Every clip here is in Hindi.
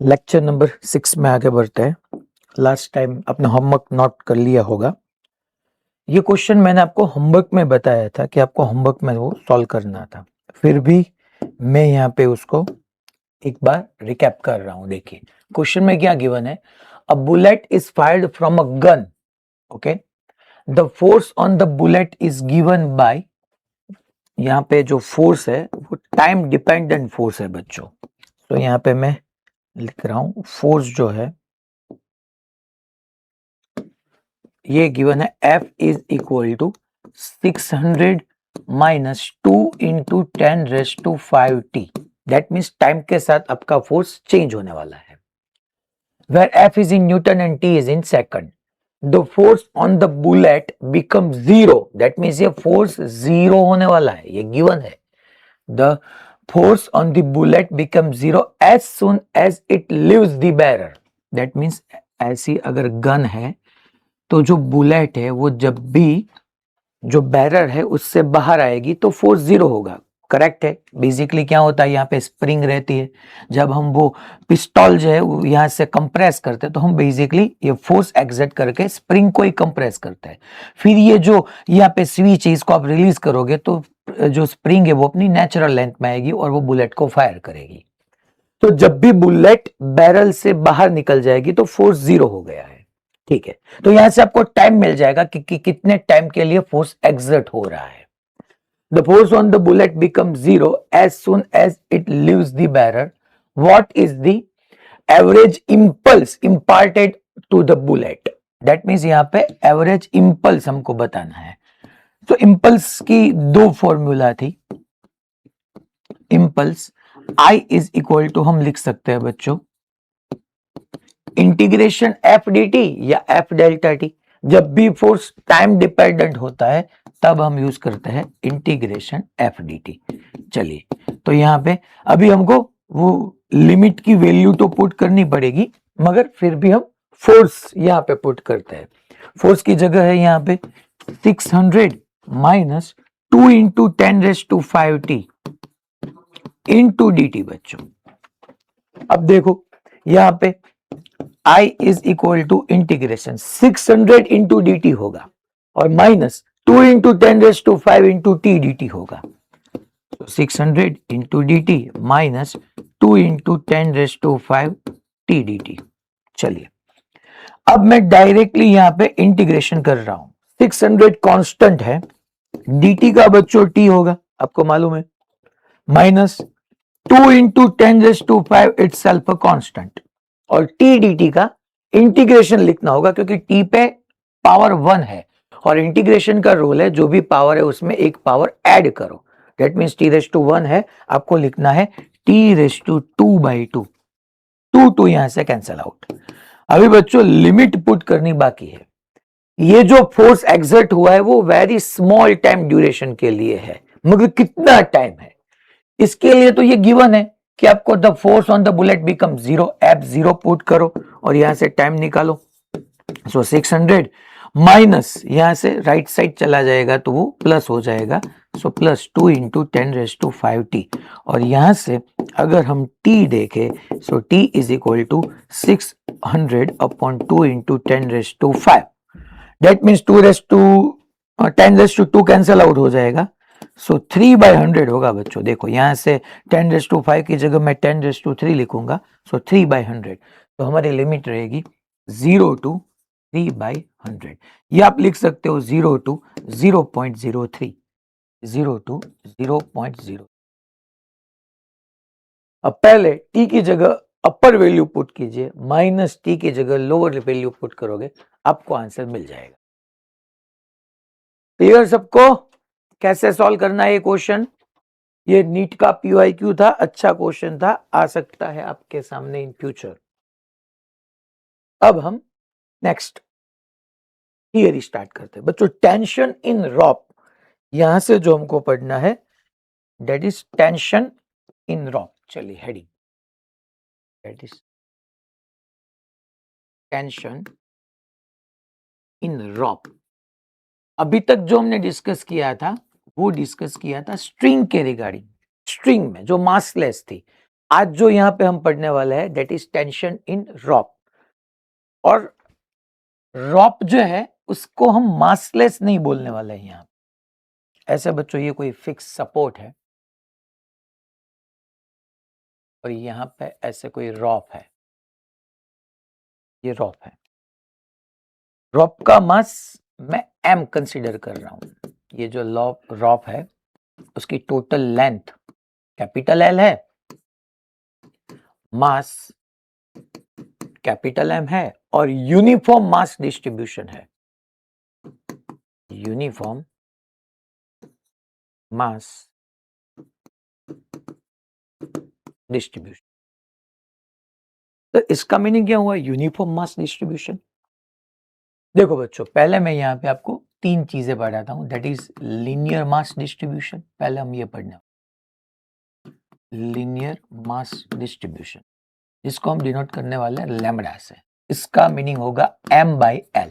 लेक्चर नंबर 6 में आगे बढ़ते हैं। लास्ट टाइम आपने होमवर्क नोट कर लिया होगा। ये क्वेश्चन मैंने आपको होमवर्क में बताया था कि आपको होमवर्क में वो सॉल्व करना था, फिर भी मैं यहाँ पे उसको एक बार रिकैप कर रहा हूँ। देखिए क्वेश्चन में क्या गिवन है, a bullet is fired from a gun, okay, the force on the bullet is given by, यहाँ पे जो फोर्स है वो टाइम डिपेंडेंट फोर्स है बच्चों। तो यहाँ पे मैं लिख रहा हूँ फोर्स जो है ये गिवन है, F is equal to 600 minus 2 into 10⁵ that means time के साथ आपका फोर्स चेंज होने वाला है। Where F is in newton and T is in second, the force on the bullet become zero, that means ये फोर्स जीरो होने वाला है, ये गिवन है। The force on the bullet become zero as soon as it leaves the barrel, that means ऐसी अगर गन है तो जो बुलेट है वो जब भी जो बैरर है उससे बाहर आएगी तो फोर्स जीरो होगा। करेक्ट है। बेसिकली क्या होता है, यहाँ पे स्प्रिंग रहती है, जब हम वो पिस्टल जो है वो यहाँ से कंप्रेस करते हैं तो हम बेसिकली ये फोर्स एक्सर्ट करके स्प्रिंग को ही कंप्रेस करते हैं। फिर ये जो यहाँ पे स्विच है इसको आप रिलीज करोगे तो जो स्प्रिंग है वो अपनी नेचुरल लेंथ में आएगी और वो बुलेट को फायर करेगी। तो जब भी बुलेट बैरल से बाहर निकल जाएगी तो फोर्स जीरो हो गया है। ठीक है, तो यहां से आपको टाइम मिल जाएगा कि कितने टाइम के लिए फोर्स एक्सर्ट हो रहा है। The force on the bullet become zero as soon as it leaves the barrel, what is the average impulse imparted to the bullet, that means यहां पे एवरेज इंपल्स हमको बताना है। तो इंपल्स की दो फॉर्मूला थी। Impulse I is equal to हम लिख सकते हैं बच्चों इंटीग्रेशन एफ डी टी या एफ डेल्टा टी। जब भी फोर्स टाइम डिपेंडेंट होता है तब हम यूज करते हैं इंटीग्रेशन एफ डी टी। चलिए, तो यहाँ पे अभी हमको वो लिमिट की वैल्यू तो पुट करनी पड़ेगी, मगर फिर भी हम फोर्स यहाँ पे पुट करते हैं। फोर्स की जगह है यहाँ पे 600 minus 2 into 10⁵ into D T. बच्चों अब देखो यहाँ पे I is equal to integration 600 into D T होगा और minus 2 into 10⁵ into T D T होगा। तो 600 into D T minus 2 into 10⁵ T D T. चलिए, अब मैं डायरेक्टली यहां पे इंटीग्रेशन कर रहा हूं। 600 कांस्टेंट है, dt का बच्चों t होगा, आपको मालूम है, minus 2 into 10⁵ itself a constant, और टी डी टी का इंटीग्रेशन लिखना होगा क्योंकि टी पे पावर 1 है और इंटीग्रेशन का रूल है जो भी पावर है उसमें एक पावर ऐड करो। दैट मीन्स t⁻1 है, आपको लिखना है t⁻2/2। 2 यहां से कैंसिल आउट। अभी बच्चों लिमिट पुट करनी बाकी है। ये जो फोर्स एक्सर्ट हुआ है वो वेरी स्मॉल टाइम ड्यूरेशन के लिए है, मगर कितना टाइम है इसके लिए तो ये गिवन है कि आपको the force on the bullet become zero, F zero put करो और यहां से टाइम निकालो। सो 600 माइनस यहां से राइट साइड चला जाएगा तो वो प्लस हो जाएगा। सो प्लस 2 इंटू 10⁵ टी, और यहां से अगर हम टी देखें so T is equal to 600 upon 2 into 10⁵। That means 10⁵ cancel out हो जाएगा। सो 3/100 होगा बच्चों। देखो यहां से 10⁵ की जगह मैं 10⁵ लिखूंगा, सो 3/100। तो हमारी लिमिट रहेगी 0 टू 3/100। ये आप लिख सकते हो 0 टू 0.03, 0 टू 0.0। अब पहले t की जगह अपर वैल्यू पुट कीजिए, माइनस t की जगह लोअर वैल्यू पुट करोगे, आपको आंसर मिल जाएगा। क्लियर सबको कैसे सॉल्व करना है ये क्वेश्चन? ये नीट का PYQ था, अच्छा क्वेश्चन था, आ सकता है आपके सामने इन फ्यूचर। अब हम नेक्स्ट थियरी स्टार्ट करते हैं बच्चों। टेंशन इन रॉप, यहां से जो हमको पढ़ना है that is tension in rope. चलिए heading, that is tension in rope. अभी तक जो हमने डिस्कस किया था वो डिस्कस किया था स्ट्रिंग के रिगार्डिंग। स्ट्रिंग में जो मासलेस थी आज जो यहाँ पे हम पढ़ने वाले हैं दैट इज टेंशन इन रॉप। और रॉप जो है उसको हम मासलेस नहीं बोलने वाले हैं यहाँ। ऐसे बच्चों ये कोई फिक्स सपोर्ट है और यहाँ पे ऐसे कोई रॉप है, ये रॉप है। रॉप का मास मैं m कंसीडर कर रहा हूं। ये जो रॉप है उसकी टोटल लेंथ कैपिटल L है, मास कैपिटल M है और यूनिफॉर्म मास डिस्ट्रीब्यूशन है। Uniform mass distribution. तो इसका मीनिंग क्या हुआ यूनिफॉर्म मास डिस्ट्रीब्यूशन? देखो बच्चों, पहले मैं यहाँ पे आपको तीन चीजें पढ़ाता हूं, that is linear mass distribution. पहले हम ये पढ़ने, लीनियर मास डिस्ट्रीब्यूशन, जिसको हम डिनोट करने वाले हैं लैम्बडा से। इसका मीनिंग होगा m/l।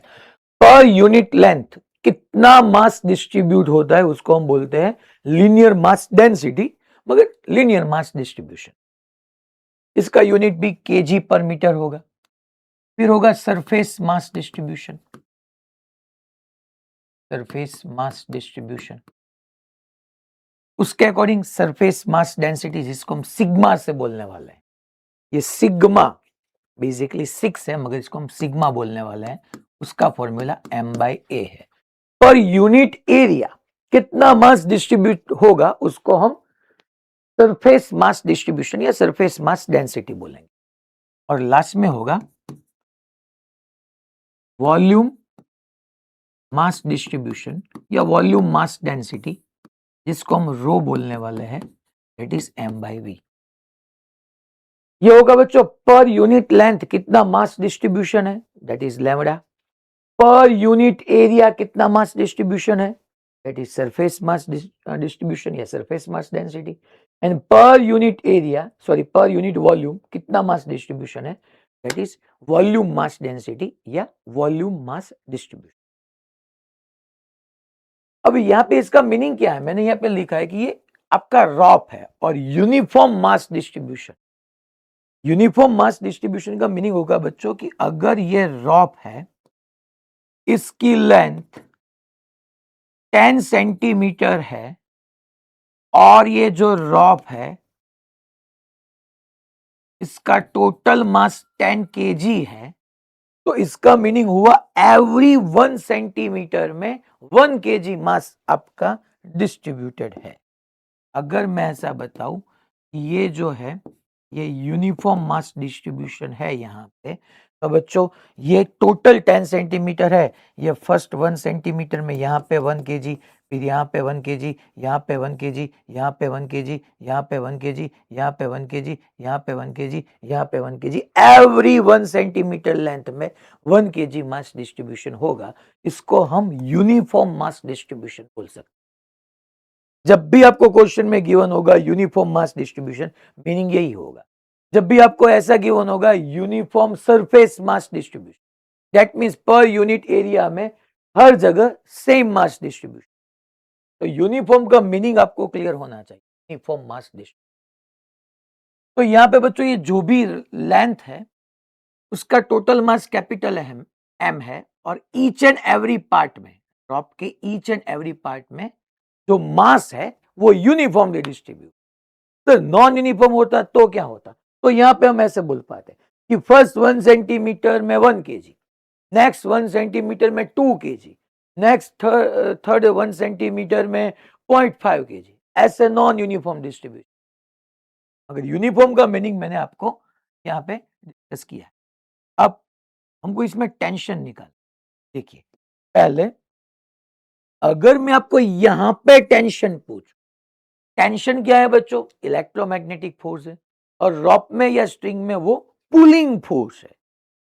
पर यूनिट लेंथ कितना मास डिस्ट्रीब्यूट होता है उसको हम बोलते हैं लीनियर मास डेंसिटी, मगर लीनियर मास डिस्ट्रीब्यूशन। इसका यूनिट भी kg पर मीटर होगा। फिर होगा surface mass distribution, surface mass distribution. उसके अकॉर्डिंग सरफेस मास डेंसिटी, जिसको हम सिग्मा से बोलने वाले हैं, ये सिग्मा बेसिकली 6 है मगर इसको हम सिग्मा बोलने वाले हैं, उसका फॉर्मूला m/a है। पर यूनिट एरिया कितना मास डिस्ट्रीब्यूट होगा उसको हम सरफेस मास डिस्ट्रीब्यूशन या सरफेस मास डेंसिटी बोलेंगे। और लास्ट में होगा वॉल्यूम मास डिस्ट्रीब्यूशन या वॉल्यूम मास डेंसिटी, जिसको हम रो बोलने वाले हैं, इट इज m/v। ये होगा बच्चों पर यूनिट लेंथ कितना मास डिस्ट्रीब्यूशन है, that is lambda. Per unit area कितना मास डिस्ट्रीब्यूशन है, that is surface mass distribution या surface mass density. And per unit area, sorry per unit volume कितना मास डिस्ट्रीब्यूशन है, that is volume mass density या वॉल्यूम मास डिस्ट्रीब्यूशन। अब यहाँ पे इसका मीनिंग क्या है, मैंने यहाँ पे लिखा है कि ये आपका रॉप है और uniform mass distribution. Uniform mass distribution का मीनिंग होगा बच्चों कि अगर ये रॉप है, इसकी लेंथ 10 सेंटीमीटर है और ये जो रॉप है इसका टोटल मास 10 केजी है, तो इसका मीनिंग हुआ एवरी 1 सेंटीमीटर में 1 केजी मास आपका डिस्ट्रीब्यूटेड है। अगर मैं ऐसा बताऊं ये जो है ये यूनिफॉर्म मास डिस्ट्रीब्यूशन है यहाँ पे, तो बच्चों ये टोटल 10 सेंटीमीटर है। ये फर्स्ट 1 सेंटीमीटर में यहाँ पे 1 केजी, फिर यहाँ पे 1 केजी, यहाँ पे 1 केजी, यहाँ पे 1 केजी, यहाँ पे 1 केजी, यहाँ पे 1 केजी, यहाँ पे 1 केजी, यहाँ पे 1 केजी, एवरी 1 सेंटीमीटर लेंथ में 1 केजी मास डिस्ट्रीब्यूशन होगा। इसको हम यूनिफॉर्म मास डिस्ट्रीब्यूशन बोल सकते हैं। जब भी आपको क्वेश्चन में गिवन होगा यूनिफॉर्म मास डिस्ट्रीब्यूशन, मीनिंग यही होगा। जब भी आपको ऐसा गिवन होगा uniform surface mass distribution, that means पर यूनिट एरिया में हर जगह सेम मास डिस्ट्रीब्यूशन। तो यूनिफॉर्म का मीनिंग आपको क्लियर होना चाहिए, यूनिफॉर्म मास डिस्ट्रीब्यूशन। तो यहाँ पे बच्चों ये जो भी लेंथ है उसका टोटल मास कैपिटल एम है और ईच एंड एवरी पार्ट में, रॉप के ईच एंड एवरी पार्ट में जो मास है वो यूनिफॉर्मली डिस्ट्रीब्यूट। तो नॉन यूनिफॉर्म होता तो क्या होता, तो यहां पे हम ऐसे बोल पाते कि फर्स्ट 1 सेंटीमीटर में 1 केजी, नेक्स्ट 1 सेंटीमीटर में 2 केजी, नेक्स्ट थर्ड 1 सेंटीमीटर में 0.5 केजी, ऐसे नॉन यूनिफॉर्म डिस्ट्रीब्यूशन। अगर यूनिफॉर्म का मीनिंग मैंने आपको यहाँ पे डिस्कस किया है। अब हमको इसमें टेंशन निकाल, देखिए पहले अगर मैं आपको यहां पे टेंशन पूछूं, टेंशन क्या है बच्चों, इलेक्ट्रोमैग्नेटिक फोर्स है और रॉप में या स्ट्रिंग में वो पुलिंग फोर्स है।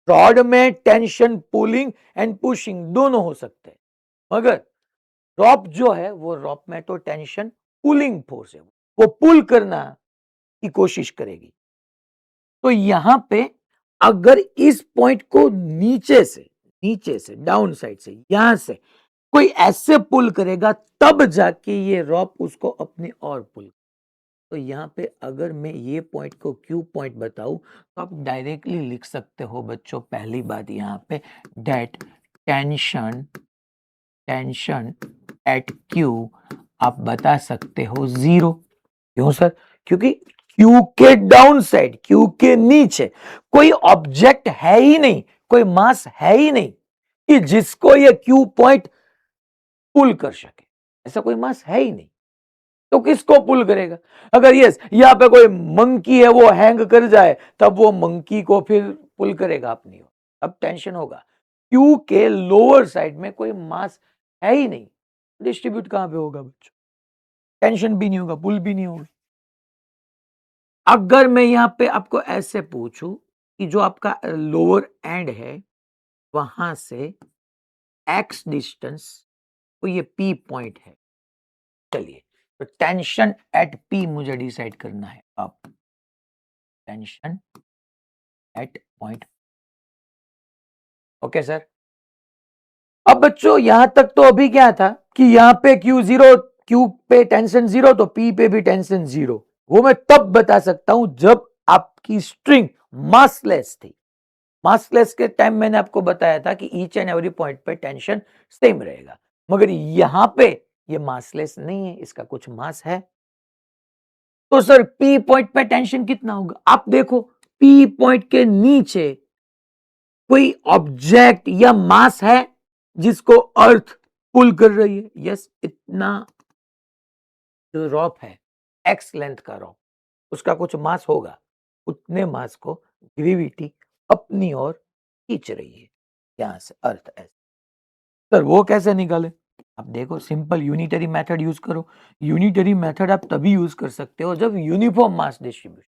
रॉड में टेंशन पुलिंग एंड पुशिंग दोनों हो सकते हैं, मगर रॉप जो है वो रॉप में तो टेंशन पुलिंग फोर्स है, वो पुल करना की कोशिश करेगी। तो यहां पे अगर इस पॉइंट को नीचे से डाउन साइड से यहां से कोई ऐसे पुल करेगा तब जाके ये रॉप उसको अपनी ओर पुल। तो यहाँ पे अगर मैं ये पॉइंट को Q पॉइंट बताऊं तो आप डायरेक्टली लिख सकते हो बच्चों, पहली बात यहाँ पे डेट टेंशन एट Q आप बता सकते हो 0। क्यों सर? क्योंकि Q के डाउन साइड, Q के नीचे कोई ऑब्जेक्ट है ही नहीं, कोई मास है ही नहीं कि जिसको ये Q पॉइंट पुल कर सके। ऐसा कोई मास है ही नहीं, तो किसको पुल करेगा? अगर यस यहाँ पे कोई मंकी है वो हैंग कर जाए तब वो मंकी को फिर पुल करेगा अपनी ओर, अब टेंशन होगा। Q के लोअर साइड में कोई मास है ही नहीं, डिस्ट्रीब्यूट कहां पे होगा बच्चों? टेंशन भी नहीं होगा, पुल भी नहीं होगा। अगर मैं यहां पे आपको ऐसे पूछूं कि जो आपका लोअर एंड है वहां से x डिस्टेंस, तो ये P पॉइंट है। चलिए, तो टेंशन एट P मुझे डिसाइड करना है। अब tension eight point, okay sir. अब बच्चों यहां तक तो अभी क्या था कि यहां पे Q पे टेंशन 0 तो P पे भी टेंशन 0। वो मैं तब बता सकता हूं जब आपकी स्ट्रिंग मासलेस थी। मासलेस के टाइम मैंने आपको बताया था कि ईच एंड एवरी पॉइंट पे टेंशन सेम रहेगा, मगर यहां पे ये मासलेस नहीं है, इसका कुछ मास है। तो सर P पॉइंट पे टेंशन कितना होगा? आप देखो, P पॉइंट के नीचे कोई ऑब्जेक्ट या मास है जिसको अर्थ पुल कर रही है? यस, इतना जो रॉप है, एक्स लेंथ का रॉप, उसका कुछ मास होगा। उतने मास को ग्रेविटी अपनी ओर खींच रही है यहां से अर्थ। ऐसे सर वो कैसे निकाले? आप देखो, सिंपल यूनिटरी मेथड यूज करो। यूनिटरी मेथड आप तभी यूज कर सकते हो जब यूनिफॉर्म मास डिस्ट्रीब्यूशन।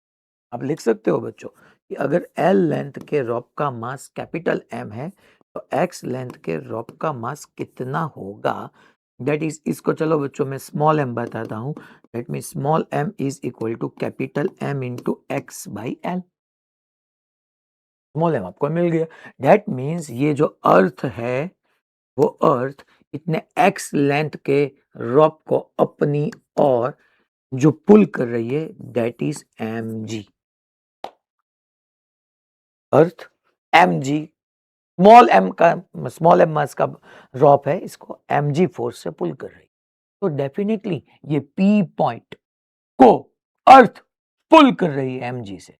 आप लिख सकते हो बच्चों कि अगर L लेंथ के रॉप का मास कैपिटल M है तो X लेंथ के रॉप का मास कितना होगा? दैट इज, इसको चलो बच्चों मैं स्मॉल m बताता हूं। That mean small m is equal to capital M into X by L. Small m आपको मिल गया। दैट मीन्स ये जो अर्थ है वो अर्थ इतने x लेंथ के रॉप को अपनी और जो पुल कर रही है दैट इज mg। अर्थ mg, स्मॉल एम मास का रॉप है, इसको mg फोर्स से पुल कर रही है। तो डेफिनेटली ये p पॉइंट को अर्थ पुल कर रही है mg से,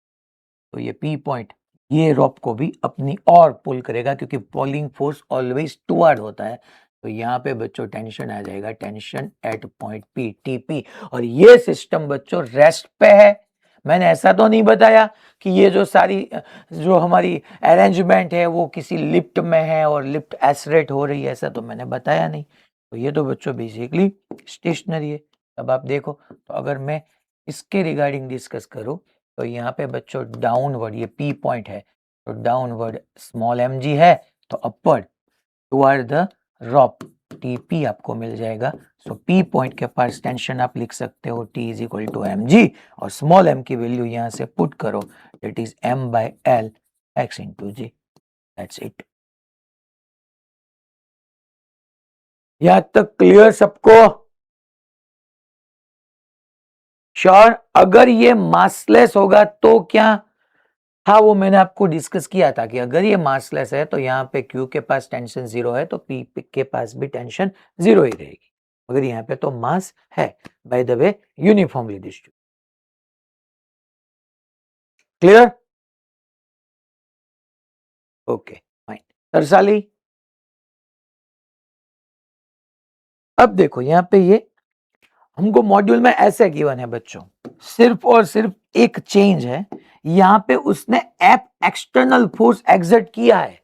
तो ये p पॉइंट ये रॉप को भी अपनी ओर पुल करेगा क्योंकि पुलिंग फोर्स ऑलवेज टुवर्ड होता है। तो यहाँ पे बच्चों टेंशन आ जाएगा, tension eight point P TP। और ये सिस्टम बच्चों रेस्ट पे है। मैंने ऐसा तो नहीं बताया कि ये जो सारी जो हमारी अरेंजमेंट है वो किसी लिफ्ट में है और लिफ्ट एक्सलेरेट हो रही है, ऐसा तो मैंने बताया नहीं। तो ये तो बच्चों बेसिकली स्टेशनरी है। अब आप देखो, तो अगर मैं इसके रिगार्डिंग डिस्कस करूं तो यहाँ पे बच्चों डाउनवर्ड ये P पॉइंट है, तो डाउनवर्ड स्मॉल mg है, तो upward toward the rope TP आपको मिल जाएगा। सो P पॉइंट के पास टेंशन आप लिख सकते हो T is equal to mg और स्मॉल m की वैल्यू यहां से पुट करो, that is m by l x into G. That's it. यहां तक क्लियर सबको? श्योर? अगर ये मासलेस होगा तो क्या? हाँ, वो मैंने आपको डिस्कस किया था कि अगर ये मासलेस है तो यहाँ पे Q के पास टेंशन 0 है तो P के पास भी टेंशन 0 ही रहेगी। मगर यहाँ पे तो मास है, by the way uniformly distributed. Clear? Okay fine. Tarsali, अब देखो यहाँ पे ये हमको मॉड्यूल में ऐसे गिवन है बच्चों, सिर्फ और सिर्फ एक चेंज है, यहाँ पे उसने एफ एक्सटर्नल फोर्स एग्जर्ट किया है।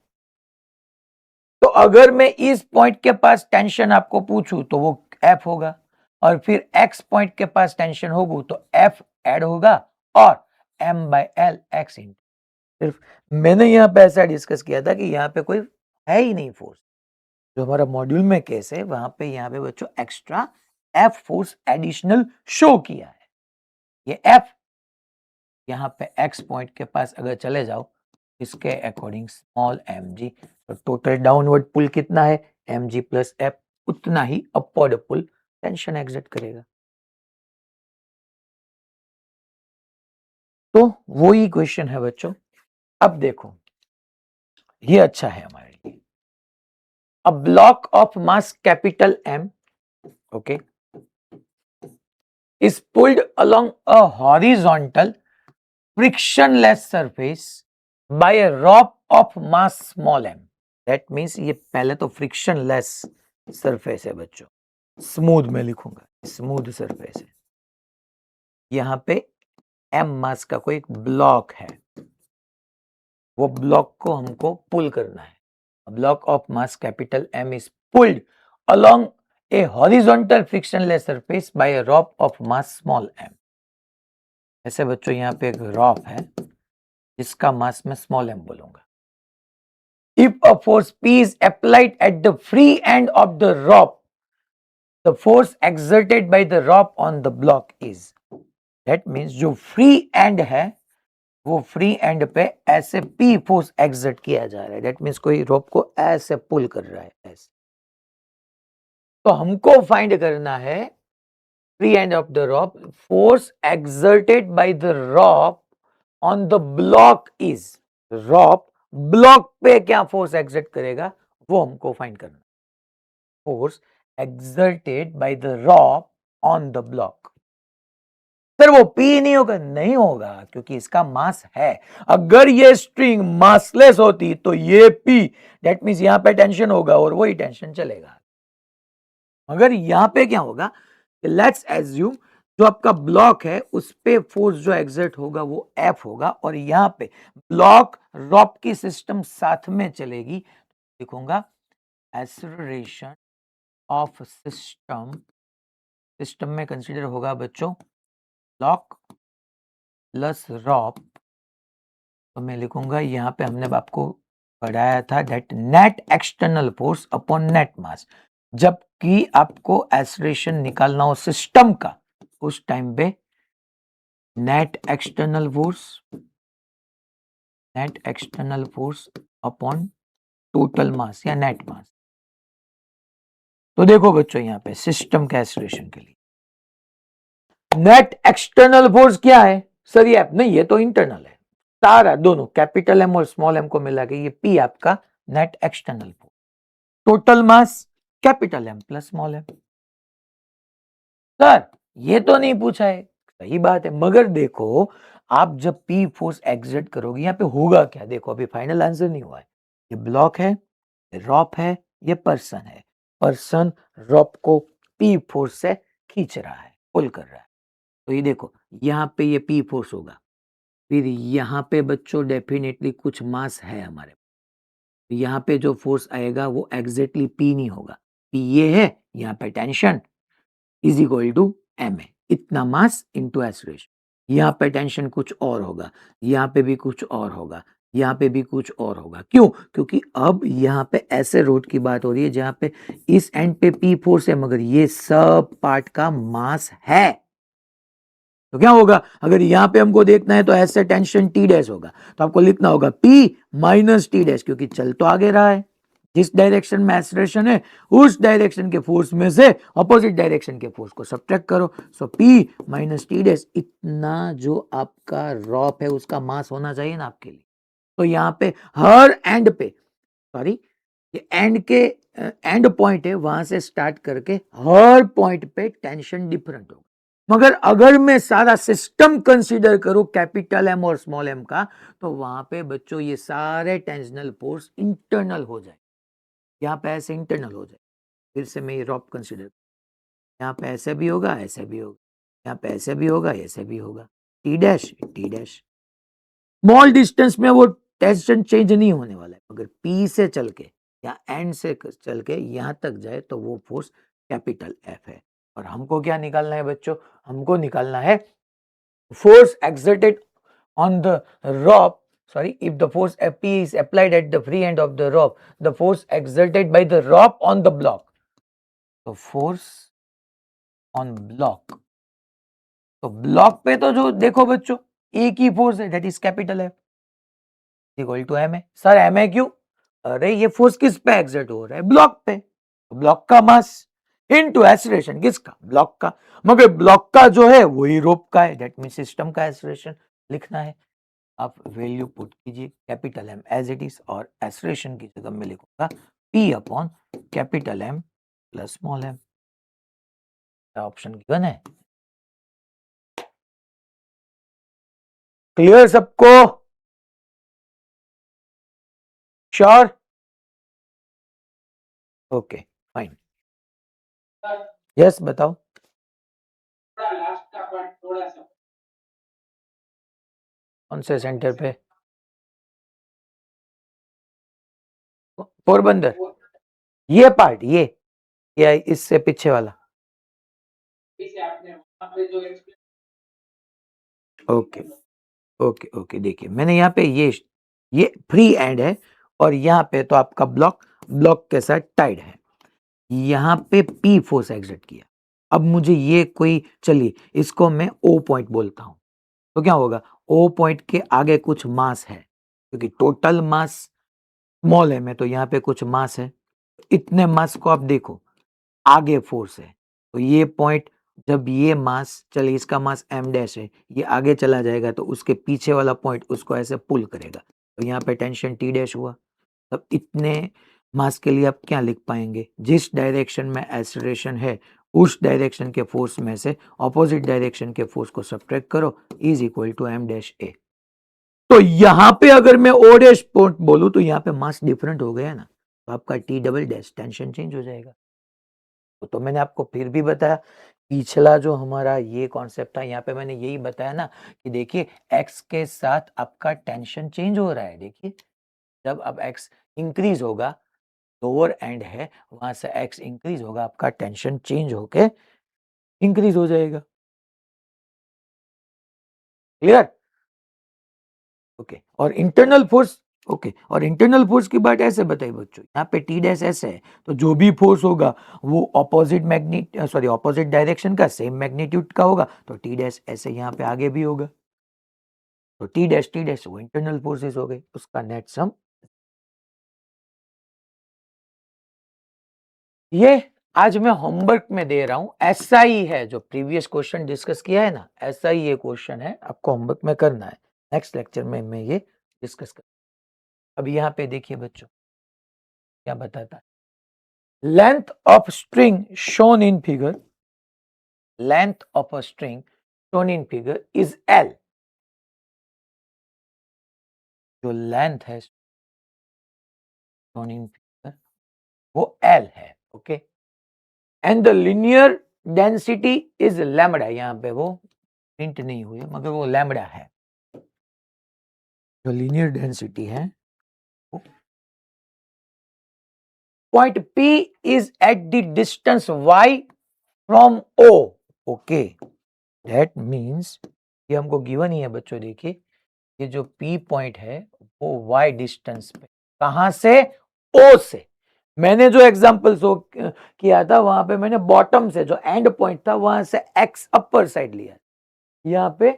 तो अगर मैं इस पॉइंट के पास टेंशन आपको पूछूं तो वो एफ होगा, और फिर एक्स पॉइंट के पास टेंशन होगी तो एफ ऐड होगा और एम बाय एल एक्स इन। सिर्फ मैंने यहाँ पे ऐसा डिस्कस किया था कि यहाँ पे कोई है ही नहीं फोर्स। जो हमारा मॉड्यूल में केस है वहां पे यहाँ पे बच्चों extra F force additional show किया है। ये एफ यहाँ पे एक्स पॉइंट के पास अगर चले जाओ इसके अकॉर्डिंग स्मॉल एम जी, तो टोटल डाउनवर्ड पुल कितना है? एम जी प्लस एफ, उतना ही अपवर्ड पुल टेंशन एग्जर्ट करेगा। तो वो ही क्वेश्चन है बच्चों। अब देखो ये अच्छा है हमारे लिए। A block of mass capital M, okay, is pulled along a horizontal frictionless surface by a rod of mass small m. That means ये पहले तो frictionless surface है बच्चों, स्मूथ में लिखूंगा, स्मूथ सरफेस है। यहाँ पे m मास का कोई एक ब्लॉक है, वो ब्लॉक को हमको पुल करना है। Block of mass capital M is pulled along a horizontal frictionless surface by a rod of mass small m. ऐसे बच्चों यहाँ पे एक रॉप है जिसका मास मैं स्मॉल m बोलूंगा। If a force P is applied at the free end of the rope, the force exerted by the rope on the block is, that means जो free end है वो फ्री एंड पे ऐसे P फोर्स एक्सर्ट किया जा रहा है, दैट मीन्स कोई रोप को ऐसे पुल कर रहा है ऐसे। तो हमको फाइंड करना है free end of the rope, force exerted by the rope on the block is, rope block पे क्या फोर्स एक्सर्ट करेगा वो हमको फाइंड करना। Force exerted by the rope on the block, sir वो पी नहीं होगा, नहीं होगा क्योंकि इसका मास है। अगर ये स्ट्रिंग मासलेस होती तो ये पी, दैट मींस यहां पे टेंशन होगा और वही टेंशन चलेगा। मगर यहां पे क्या होगा, लेट्स एज्यूम जो आपका ब्लॉक है उस पे फोर्स जो एक्सर्ट होगा वो एफ होगा और यहां पे ब्लॉक रॉप की सिस्टम साथ में चलेगी। लिखूंगा एक्सेलरेशन ऑफ सिस्टम, सिस्टम में कंसीडर होगा बच्चों ब्लॉक प्लस रॉप। तो मैं लिखूंगा यहाँ पे हमने आपको पढ़ाया था that net external force upon net mass. जबकि आपको एक्सेलरेशन निकालना हो सिस्टम का उस टाइम पे net external force upon total mass या नेट मास। तो देखो बच्चों यहाँ पे सिस्टम के एक्सेलरेशन के लिए नेट एक्सटर्नल फोर्स क्या है सर, ये नहीं ये तो इंटरनल है, सारा दोनों कैपिटल एम और स्मॉल एम को मिला के ये पी आपका net external force. Total mass capital M plus small M. Sir ये तो नहीं पूछा है, सही बात है, मगर देखो आप जब पी फोर्स एक्सर्ट करोगे यहाँ पे होगा क्या, देखो अभी फाइनल आंसर नहीं हुआ है। ये ब्लॉक है, रॉप है, ये पर्सन है, पर्सन रॉप को पी फोर्स से खींच रहा है, पुल कर रहा है। तो ये देखो यहाँ पे ये पी फोर्स होगा, फिर यहाँ पे बच्चों डेफिनेटली कुछ मास है हमारे, यहाँ पे जो फोर्स आएगा वो एग्जैक्टली पी नहीं होगा, पी ये है, यहाँ पे tension is equal to M है, इतना मास इनटू एक्सेलरेशन। यहाँ पे टेंशन कुछ और होगा, यहाँ पे भी कुछ और होगा, यहाँ पे भी कुछ और होगा। क्यों? क्योंकि अब यहाँ पे ऐसे रोड की बात हो रही है जहाँ पे इस एंड पे पी फोर्स है मगर ये सब पार्ट का मास है। तो क्या होगा, अगर यहाँ पे हमको देखना है तो ऐसे टेंशन टी डैश होगा, तो आपको लिखना होगा पी माइनस टी डैश, क्योंकि चल तो आगे रहा है, जिस डायरेक्शन में एक्सेलरेशन है उस डायरेक्शन के फोर्स में से अपोजिट डायरेक्शन के फोर्स को सब्ट्रैक्ट करो। सो पी माइनस टी डैश, इतना जो आपका रॉप है उसका मास होना चाहिए ना आपके लिए। तो यहाँ पे हर एंड पे, सॉरी ये एंड के एंड पॉइंट है, वहां से स्टार्ट करके हर पॉइंट पे टेंशन डिफरेंट होगा। मगर अगर मैं सारा सिस्टम कंसीडर करूं कैपिटल एम और स्मॉल एम का, तो वहां पे बच्चों ये सारे टेंशनल फोर्स इंटरनल हो जाए, यहाँ पे ऐसे इंटरनल हो जाए। फिर से मैं ये रॉप कंसीडर, यहाँ पे ऐसे भी होगा, ऐसे भी होगा, यहाँ पे ऐसे भी होगा, ऐसे भी होगा, T dash T dash. Small distance में वो टेंशन चेंज नहीं होने वाला है, अगर पी से चल के या एंड से चल के यहाँ तक जाए तो वो फोर्स कैपिटल एफ है। और हमको क्या निकालना है बच्चों, हमको निकालना है force exerted on the rope, sorry, if the force P is applied at the free end of the rope, the force exerted by the rope on the block, तो force on block, तो ब्लॉक पे तो जो देखो बच्चों एक ही फोर्स है, that is capital F equal to M है। सर एम है क्यों, अरे ये फोर्स किस पे एक्सर्ट हो रहा है, ब्लॉक पे, ब्लॉक का मास इनटू एक्सेलरेशन किसका, ब्लॉक का, मगर ब्लॉक का जो है वही रोप का है, दैट मींस सिस्टम का एक्सेलरेशन। लिखना है, आप वैल्यू पुट कीजिए capital M as it is, और एसरेशन की जगह में लिखूंगा P upon capital M plus small M. Option given है। क्लियर सबको? श्योर? Okay fine. यस बताओ। कौन से सेंटर पे? पोरबंदर? ये पार्ट, ये या इससे पीछे वाला? ओके ओके ओके, देखिए मैंने यहाँ पे ये फ्री एंड है, और यहाँ पे तो आपका ब्लॉक के साथ टाइड है। यहाँ पे पी फोर्स एग्जर्ट किया। अब मुझे ये कोई, चलिए इसको मैं ओ पॉइंट बोलता हूं, तो क्या होगा? ओ पॉइंट के आगे कुछ मास है, क्योंकि टोटल मास स्मॉल है, में तो यहाँ पे कुछ मास है। इतने मास को आप देखो, आगे फोर्स है, तो ये पॉइंट, जब ये मास, चलिए इसका मास m डैश है, ये आगे चला जाएगा तो उसके पीछे वाला पॉइंट उसको ऐसे पुल करेगा, तो यहाँ पे टेंशन t डैश हुआ। तब इतने मास के लिए आप क्या लिख पाएंगे? जिस डायरेक्शन में एक्सीलरेशन है, उस डायरेक्शन के फोर्स में से ऑपोजिट डायरेक्शन के फोर्स को सब्ट्रैक्ट करो, is equal to m dash a। तो यहां पे अगर मैं o डैश पॉइंट बोलूं तो यहाँ पे मास डिफरेंट हो गया ना, तो आपका t double dash tension change हो जाएगा। तो मैंने आपको फिर भी बताया, पिछला जो हमारा ये कॉन्सेप्ट था, यहाँ पे मैंने यही बताया ना कि देखिए x के साथ आपका टेंशन चेंज हो रहा है। देखिए जब अब x इंक्रीज होगा, लोअर एंड है, वहां से x इंक्रीज होगा, आपका टेंशन चेंज होके इंक्रीज हो जाएगा। क्लियर? ओके। और इंटरनल फोर्स, ओके, और इंटरनल फोर्स की बात ऐसे बताई बच्चों, यहाँ पे टी डैश ऐसे है, तो जो भी फोर्स होगा वो ऑपोजिट डायरेक्शन का सेम मैग्नीट्यूड का होगा, तो टी डैश ऐसे यहाँ पे आगे भी होगा, तो टी डैश वो इंटरनल फोर्सेस हो गई, उसका नेट सम। ये आज मैं होमवर्क में दे रहा हूं, ऐसा ही है जो प्रीवियस क्वेश्चन डिस्कस किया है ना, ऐसा ही ये क्वेश्चन है, आपको होमवर्क में करना है। नेक्स्ट लेक्चर में मैं ये डिस्कस कर, अब यहाँ पे देखिए बच्चों क्या बताता है। Length of string shown in figure, length of a string shown in figure is L। जो लेंथ है shown in figure वो L है, okay. And the linear density is lambda, यहाँ पे वो प्रिंट नहीं हुई है मगर वो लैम्बडा है। जो लीनियर डेंसिटी है, point P is at the distance y from O, okay. That means ये हमको गिवन ही है बच्चों, देखिए ये जो P पॉइंट है वो y डिस्टेंस पे, कहां से? O से। मैंने जो एग्जांपल शो किया था वहां पे मैंने बॉटम से जो एंड पॉइंट था वहां से x अपर साइड लिया, यहाँ पे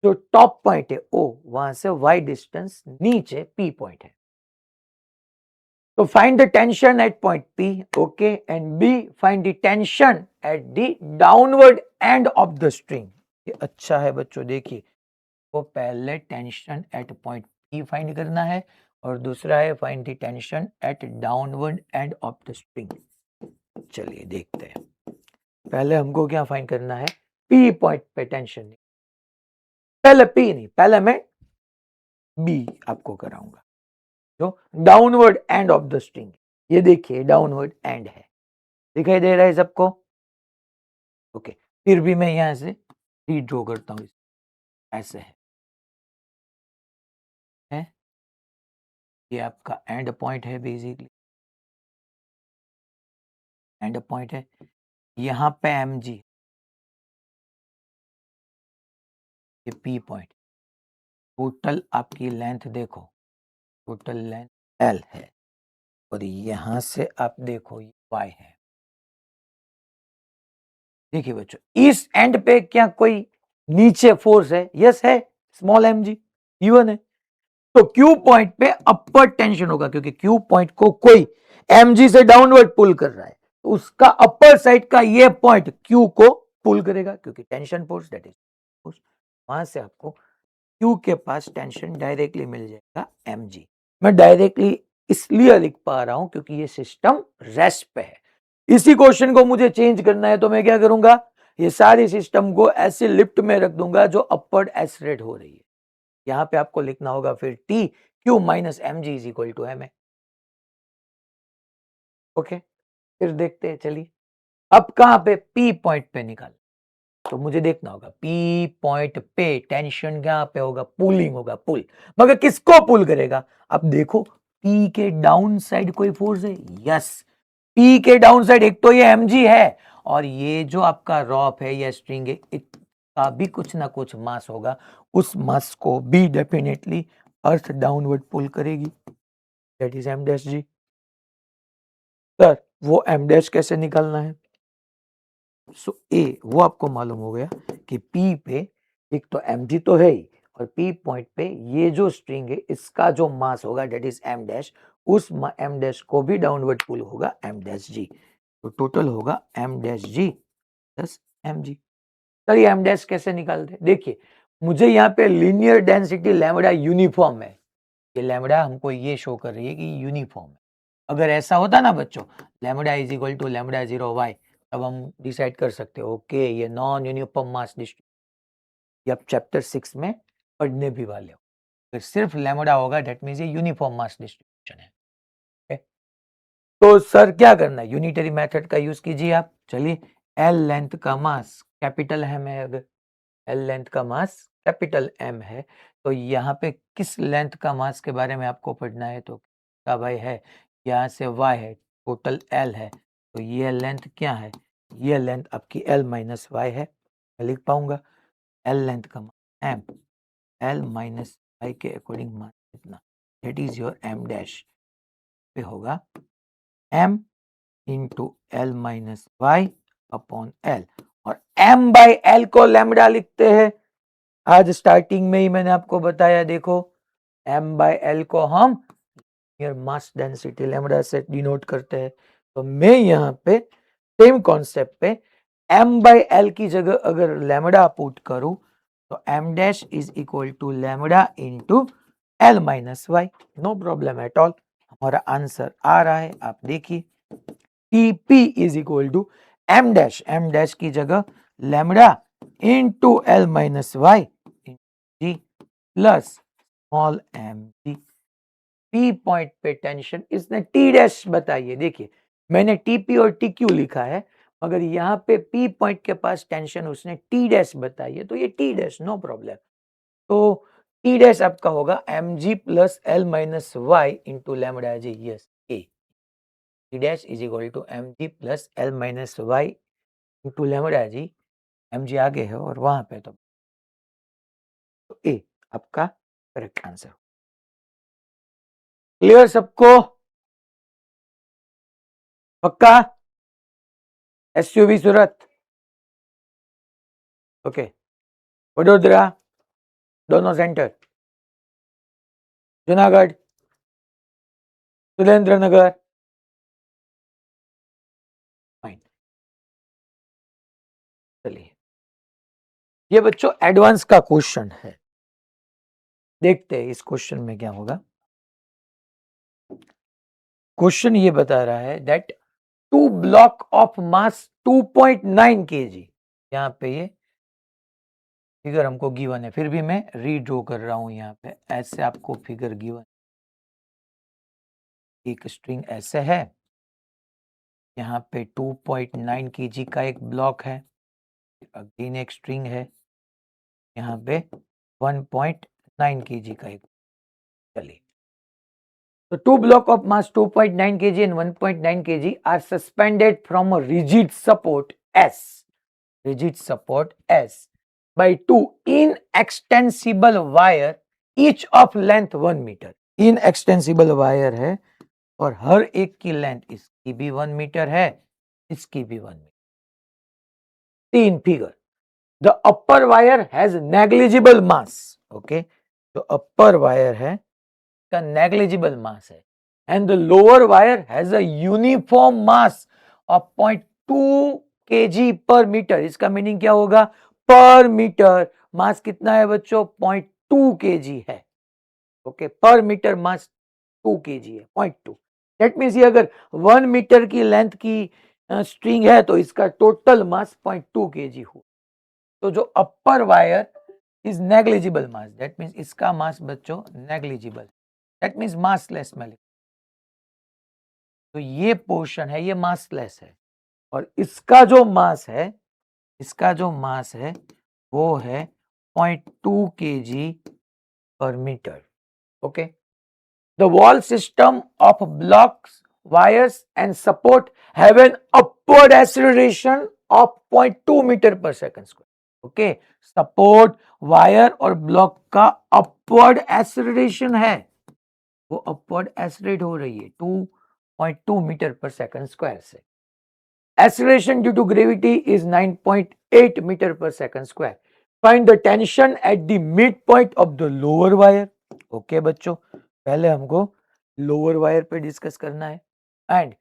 जो टॉप पॉइंट है O, वहां से y डिस्टेंस नीचे P पॉइंट है। तो find the tension eight point P, okay, and B find the tension at the downward end of the string. ये अच्छा है बच्चों, देखिए वो पहले tension eight point P find करना है, और दूसरा है find the tension eight downward end of the string. चलिए देखते हैं, पहले हमको क्या फाइंड करना है? P पॉइंट पे टेंशन नहीं, पहले P नहीं, पहले मैं B आपको कराऊंगा, जो downward end of the string. ये देखिए डाउनवर्ड एंड है, दिखाई दे रहा है सबको? ओके, फिर भी मैं यहां से रीड्रॉ करता हूं, ऐसे है, ये आपका एंड पॉइंट है, बेसिकली एंड पॉइंट है, यहाँ पे mg, ये P पॉइंट। टोटल आपकी लेंथ देखो, टोटल लेंथ L है, और यहां से आप देखो ये y है। देखिए बच्चों इस एंड पे क्या कोई नीचे फोर्स है? यस है, स्मॉल mg गिवन है। तो Q पॉइंट पे अपर टेंशन होगा, क्योंकि Q पॉइंट को कोई mg से डाउनवर्ड पुल कर रहा है, तो उसका अपर साइड का ये पॉइंट Q को पुल करेगा, क्योंकि tension force that is force, वहां से आपको Q के पास टेंशन डायरेक्टली मिल जाएगा mg। मैं डायरेक्टली इसलिए लिख पा रहा हूं क्योंकि ये सिस्टम रेस्ट पे है। इसी क्वेश्चन को मुझे चेंज करना है तो मैं क्या करूंगा, ये सारी सिस्टम को ऐसे लिफ्ट में रख दूंगा जो अपवर्ड एक्सलेट हो रही है। यहां पे आपको लिखना होगा फिर T Q minus M G is equal to M A. Okay, फिर देखते हैं, चलिए अब कहां पे पी पॉइंट पे निकाल, तो मुझे देखना होगा पी पॉइंट पे टेंशन कहां पे होगा, पुलिंग होगा, पुल। मगर किसको पुल करेगा, अब देखो पी के डाउन साइड कोई फोर्स है, यस पी के डाउन साइड एक तो ये एमजी है और ये जो आपका रॉप है या स्ट्रिंग है इसका भी कुछ ना कुछ मास होगा, उस मास को भी डेफिनेटली अर्थ डाउनवर्ड पुल करेगी, that is M dash G. Sir वो एम डैश कैसे निकालना है, सो ए वो आपको मालूम हो गया कि पी पे एक तो mg तो है ही और पी पॉइंट पे ये जो स्ट्रिंग है इसका जो मास होगा दैट इज m डैश, उस m डैश को भी डाउनवर्ड पुल होगा m डैश g, तो टोटल होगा m dash g plus mg। चलिए m डैश कैसे निकालते, देखिए मुझे यहाँ पे लीनियर डेंसिटी लैम्बडा यूनिफॉर्म है, ये लैम्बडा हमको ये शो कर रही है कि यूनिफॉर्म है। अगर ऐसा होता ना बच्चों lambda is equal to lambda 0 Y, तब हम डिसाइड कर सकते हो ओके ये नॉन यूनिफॉर्म मास डिस्ट्रीब्यूशन, ये आप चैप्टर 6 में पढ़ने भी वाले हो। अगर सिर्फ लैम्बडा होगा दैट मींस ये यूनिफॉर्म मास डिस्ट्रीब्यूशन है। okay? तो सर क्या करना है, यूनिटरी मेथड का यूज कीजिए आप। चलिए एल लेंथ का मास कैपिटल एम है, अगर एल लेंथ का मास कैपिटल एम है तो यहाँ पे किस लेंथ का मास के बारे में आपको पढ़ना है, तो का भाई है यहाँ से y है, टोटल l है, तो ये लेंथ क्या है, ये लेंथ आपकी l माइनस वाई है। मैं लिख पाऊंगा l लेंथ का मान m, l माइनस वाई के अकॉर्डिंग मान कितना, that is your m dash पे होगा m into L minus Y upon l, और m बाई l को लैम्बडा लिखते हैं। आज स्टार्टिंग में ही मैंने आपको बताया, देखो m बाई एल को हम मास डेंसिटी लैम्बडा से डिनोट करते हैं, तो मैं यहाँ पे सेम कॉन्सेप्ट पे m बाई एल की जगह अगर लैम्बडा पुट करूं तो m dash is equal to lambda into L minus y, no problem at all. हमारा आंसर आ रहा है, आप देखिए TP is equal to m dash की जगह lambda into L minus y g plus small m g. P point पे टेंशन इसने टी डैश बताइए, देखिए मैंने टीपी और टी क्यू लिखा है मगर यहाँ पे पी पॉइंट के पास टेंशन उसने टी डैश बताई है, तो ये टी डैश नो प्रॉब्लम। तो टी डैश आपका होगा M G plus L minus Y into lambda G, yes a T dash is equal to M G plus L minus Y into lambda G, M G आगे है और वहां पे तो ए आपका करेक्ट आंसर। क्लियर सबको, पक्का, एसयूवी सूरत, ओके, वडोदरा दोनों सेंटर, जूनागढ़, सुरेंद्र नगर, फाइन। चलिए ये बच्चों एडवांस का क्वेश्चन है, देखते हैं इस क्वेश्चन में क्या होगा। क्वेश्चन ये बता रहा है that two block of mass 2.9 kg, यहाँ पे ये फिगर हमको गिवन है, फिर भी मैं रीड्रॉ कर रहा हूं यहाँ पे, ऐसे आपको फिगर गिवन, एक स्ट्रिंग ऐसे है, यहाँ पे 2.9 kg का एक ब्लॉक है, अगेन एक स्ट्रिंग है, यहाँ पे 1.9 kg का एक, चलिए so two block of mass 2.9 kg and 1.9 kg are suspended from a rigid support S by two inextensible wire each of length 1 metre. inextensible wire है और हर एक की लेंथ इसकी भी 1 मीटर है, इसकी भी 1 मीटर। तीन figure, the upper wire has negligible mass, okay, जो अपर वायर है का नेग्लिजिबल मास है and the lower wire has a uniform mass of 0.2 kg per metre. इसका मीनिंग क्या होगा, पर मीटर मास कितना है बच्चों, 0.2 kg है। ओके, पर मीटर मास 2 kg है, 0.2। दैट मीन्स ये अगर 1 मीटर की लेंथ की स्ट्रिंग है तो इसका टोटल मास 0.2 kg हो। तो जो upper wire is negligible mass, that means इसका मास बच्चों नेग्लिजिबल, दैट मीन्स मासलेस में लिख। तो ये पोर्शन है, ये मासलेस है, और इसका जो मास है, इसका जो मास है वो है 0.2 kg per metre. Okay, the whole system of blocks, wires and support have an upward acceleration of 0.2 metre पर second square. Okay, support, wire और ब्लॉक का अपवर्ड एक्सेलरेशन है, वो अपवर्ड एक्सेलरेट हो रही है 2.2 मीटर पर सेकंड स्क्वायर से। Acceleration due to gravity is 9.8 meter per second square. Find the tension at the midpoint of the lower wire. Okay बच्चों, पहले हमको lower wire पे डिस्कस करना है, and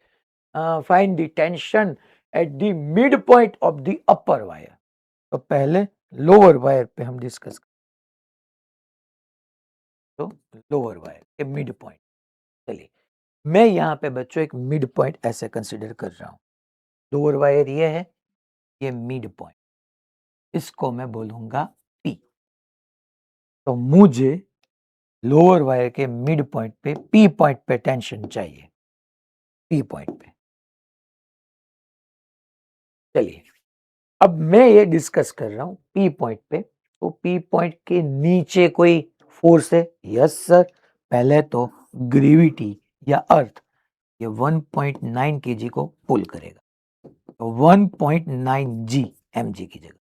find the tension at the midpoint of the upper wire. तो पहले lower wire पे हम डिस्कस तो lower wire के मिड पॉइंट। चलिए, मैं यहाँ पे बच्चों एक मिड पॉइंट ऐसे कंसिडर कर रहा हूँ। लोअर वायर ये है, ये मिड पॉइंट, इसको मैं बोलूंगा P। तो मुझे लोअर वायर के मिड पॉइंट पे P पॉइंट पे टेंशन चाहिए, P पॉइंट पे। चलिए, अब मैं ये डिस्कस कर रहा हूं P पॉइंट पे, तो P पॉइंट के नीचे कोई फोर्स है? यस सर, पहले तो ग्रेविटी या अर्थ ये 1.9 kg को पुल करेगा, तो 1.9 g mg की जगह।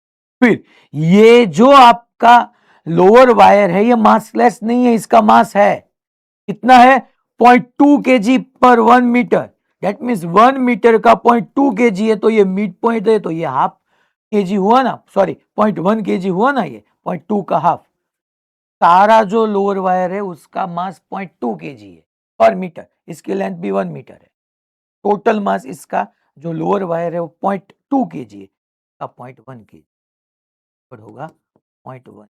फिर ये जो आपका लोअर वायर है ये मासलेस नहीं है, इसका मास है कितना है? 0.2 kg पर 1 मीटर। दैट मीन्स 1 मीटर का 0.2 kg है, तो ये मिड पॉइंट है, तो ये हाफ kg हुआ ना, सॉरी 0.1 kg हुआ ना, ये 0.2 का हाफ। सारा जो लोअर वायर है उसका मास 0.2 kg है पर मीटर, इसकी लेंथ भी 1 मीटर है। टोटल मास इसका जो लोअर वायर है वो 0.2 kg है, का 0.1 kg होगा 0.1।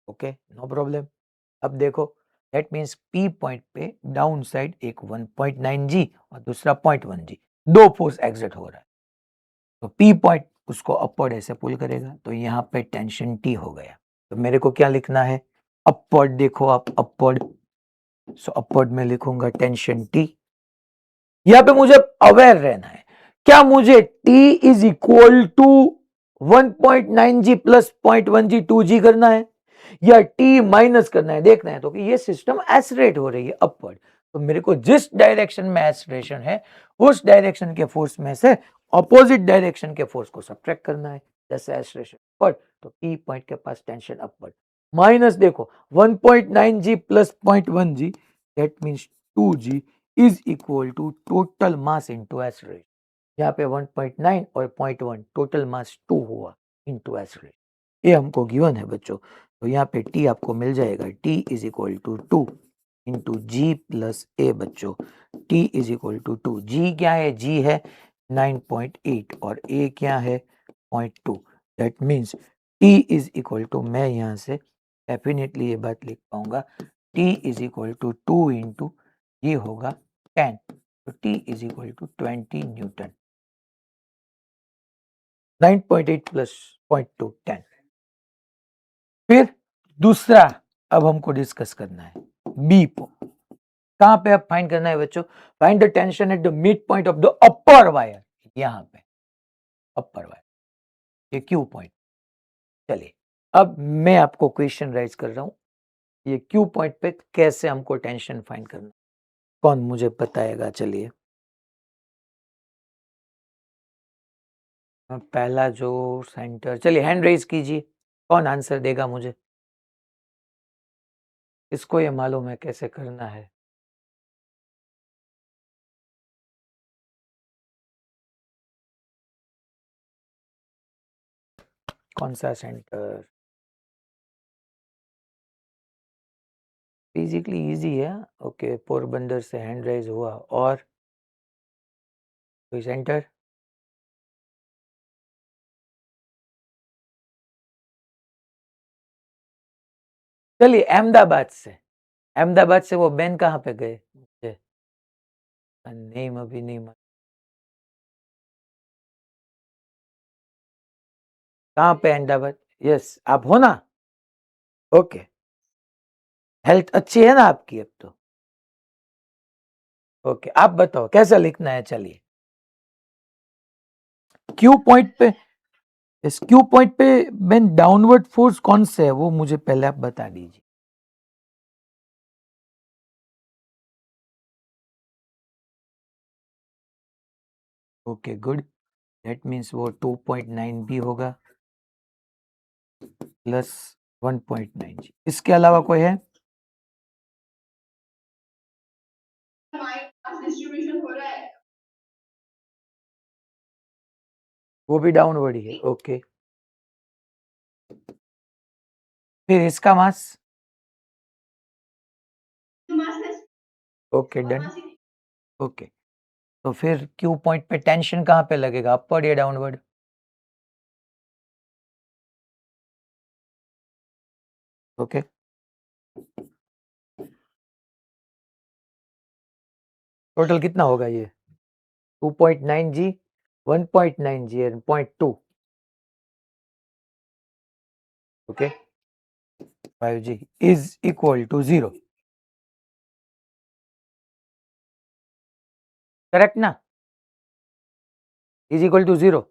Okay, no problem. अब देखो, दैट मीन्स P पॉइंट पे डाउन साइड एक 1.9 g और दूसरा 0.1 g, दो फोर्स एग्जिट हो रहा है, तो P पॉइंट उसको अपवर्ड ऐसे पुल करेगा, तो यहाँ पे टेंशन T हो गया। तो मेरे को क्या लिखना है? अपवर्ड, देखो आप अपवर्ड, सो अपवर्ड में लिखूंगा टेंशन T। यहाँ पे मुझे अवेयर रहना है, क्या मुझे T is equal to 1.9 g plus 0.1 g 2g करना है, या T माइनस करना है? देखना है तो कि ये सिस्टम एसरेट हो रही है अपवर्ड, तो मेरे को जिस डायरेक्शन में एसरेशन है उस डायरेक्शन के फोर्स में से ऑपोजिट डायरेक्शन के फोर्स को सब्ट्रैक्ट करना है। जैसे एसरेशन अपवर्ड, तो P पॉइंट के पास टेंशन अपवर्ड, माइनस देखो 1.9 g plus 0.1 g, that means 2g is equal to total mass into acceleration. यहाँ पे 1.9 और 0.1 टोटल मास 2 हुआ इंटू एसरेशन, ये हमको गिवन है बच्चों। तो यहाँ पे T आपको मिल जाएगा, T is equal to 2 into g plus a बच्चों। T is equal to 2, G क्या है? G है 9.8 और A क्या है? 0.2। That means T is equal to, मैं यहाँ से डेफिनेटली ये बात लिख पाऊंगा, T is equal to 2 into ये होगा 10, तो T is equal to 20 newton. 9.8 plus 0.2 10। फिर दूसरा अब हमको डिस्कस करना है बी को, कहां पे अब फाइंड करना है बच्चों? Find the tension at the mid point of the upper wire, यहां पे अपर वायर, ये क्यू पॉइंट। चलिए, अब मैं आपको क्वेश्चन राइज कर रहा हूं, ये क्यू पॉइंट पे कैसे हमको टेंशन फाइंड करना, कौन मुझे बताएगा? चलिए, पहला जो सेंटर, चलिए हैंड रेज कीजिए, कौन आंसर देगा मुझे? इसको ये मालूम है कैसे करना है। कौन सा सेंटर? फिजिकली इजी है। ओके, पोरबंदर से हैंड राइज हुआ, और कोई सेंटर? चलिए अहमदाबाद से वो बेन कहाँ पे गए? मुझे नेम अभी नहीं मालूम। कहाँ पे अहमदाबाद? यस, आप हो ना? ओके। हेल्थ अच्छी है ना आपकी अब तो? ओके, आप बताओ कैसा लिखना है? चलिए, क्यू पॉइंट पे, इस क्यू पॉइंट पे बेन डाउनवर्ड फोर्स कौन से है वो मुझे पहले आप बता दीजिए। ओके गुड, दैट मीन्स वो 2.9 भी होगा प्लस 1.9 जी। इसके अलावा कोई है? डिस्ट्रीब्यूशन हो रहा है, वो भी डाउनवर्ड ही है। ओके, फिर इसका मास? Okay done. ओके, तो फिर क्यू पॉइंट पे टेंशन कहाँ पे लगेगा, अपवर्ड या डाउनवर्ड? ओके, टोटल कितना होगा ये? 2.9 g, 1.9 g and 0.2। Okay, 5 g is equal to 0, correct ना? Is equal to 0।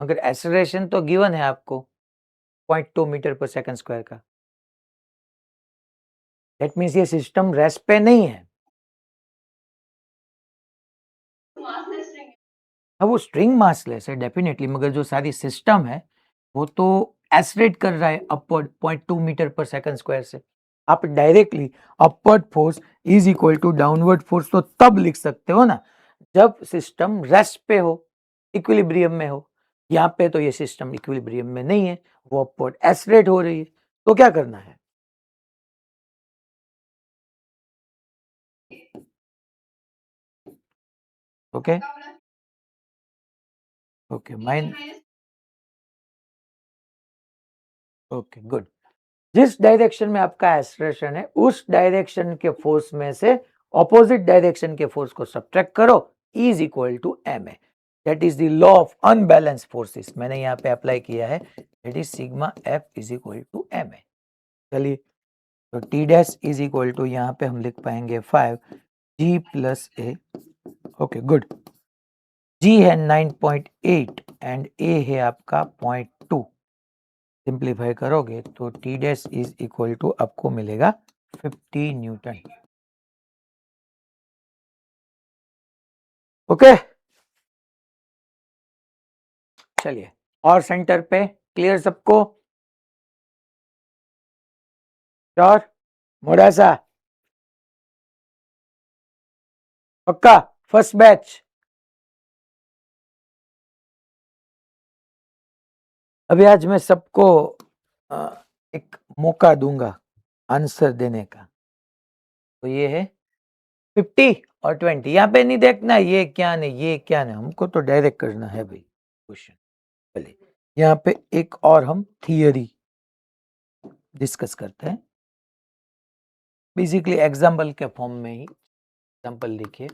मगर एक्सेलरेशन तो गिवन है आपको 0.2 मीटर पर सेकंड स्क्वायर का। दैट मीन्स ये सिस्टम रेस्ट पे नहीं है। हाँ, वो स्ट्रिंग मासलेस है डेफिनेटली, मगर जो सारी सिस्टम है वो तो एक्सलेट कर रहा है अपवर्ड 0.2 मीटर पर सेकंड स्क्वायर से। आप directly upward force is equal to downward force तो तब लिख सकते हो ना जब सिस्टम रेस्ट पे हो, इक्विलिब्रियम में हो। यहाँ पे तो ये सिस्टम इक्विलिब्रियम में नहीं है, वो अपवर्ड एक्सलेट हो रही है। तो क्या करना है? Okay okay mine okay good. जिस डायरेक्शन में आपका एक्सलेरेशन है उस डायरेक्शन के फोर्स में से ऑपोजिट डायरेक्शन के फोर्स को सब्ट्रैक्ट करो, is equal to M A. That is the law of unbalance forces, मैंने यहाँ पे अप्लाई किया है। That is sigma F is equal to M A. चलिए, तो T dash is equal to यहाँ पे हम लिख पाएंगे 5 G plus A. Okay good, G है 9.8 एंड ए है आपका 0.2। सिंप्लीफाई करोगे तो T dash is equal to आपको मिलेगा 50 न्यूटन। ओके, चलिए, और सेंटर पे क्लियर सबको? श्योर? मोडासा पक्का? First batch? अभी आज मैं सबको एक मौका दूंगा आंसर देने का। तो ये है 50 और 20। यहाँ पे नहीं देखना ये क्या नहीं ये क्या नहीं, हमको तो डायरेक्ट करना है भाई क्वेश्चन। चलिए, यहाँ पे एक और हम थियरी डिस्कस करते हैं, बेसिकली एग्जाम्पल के फॉर्म में ही एग्जाम्पल लिखिए।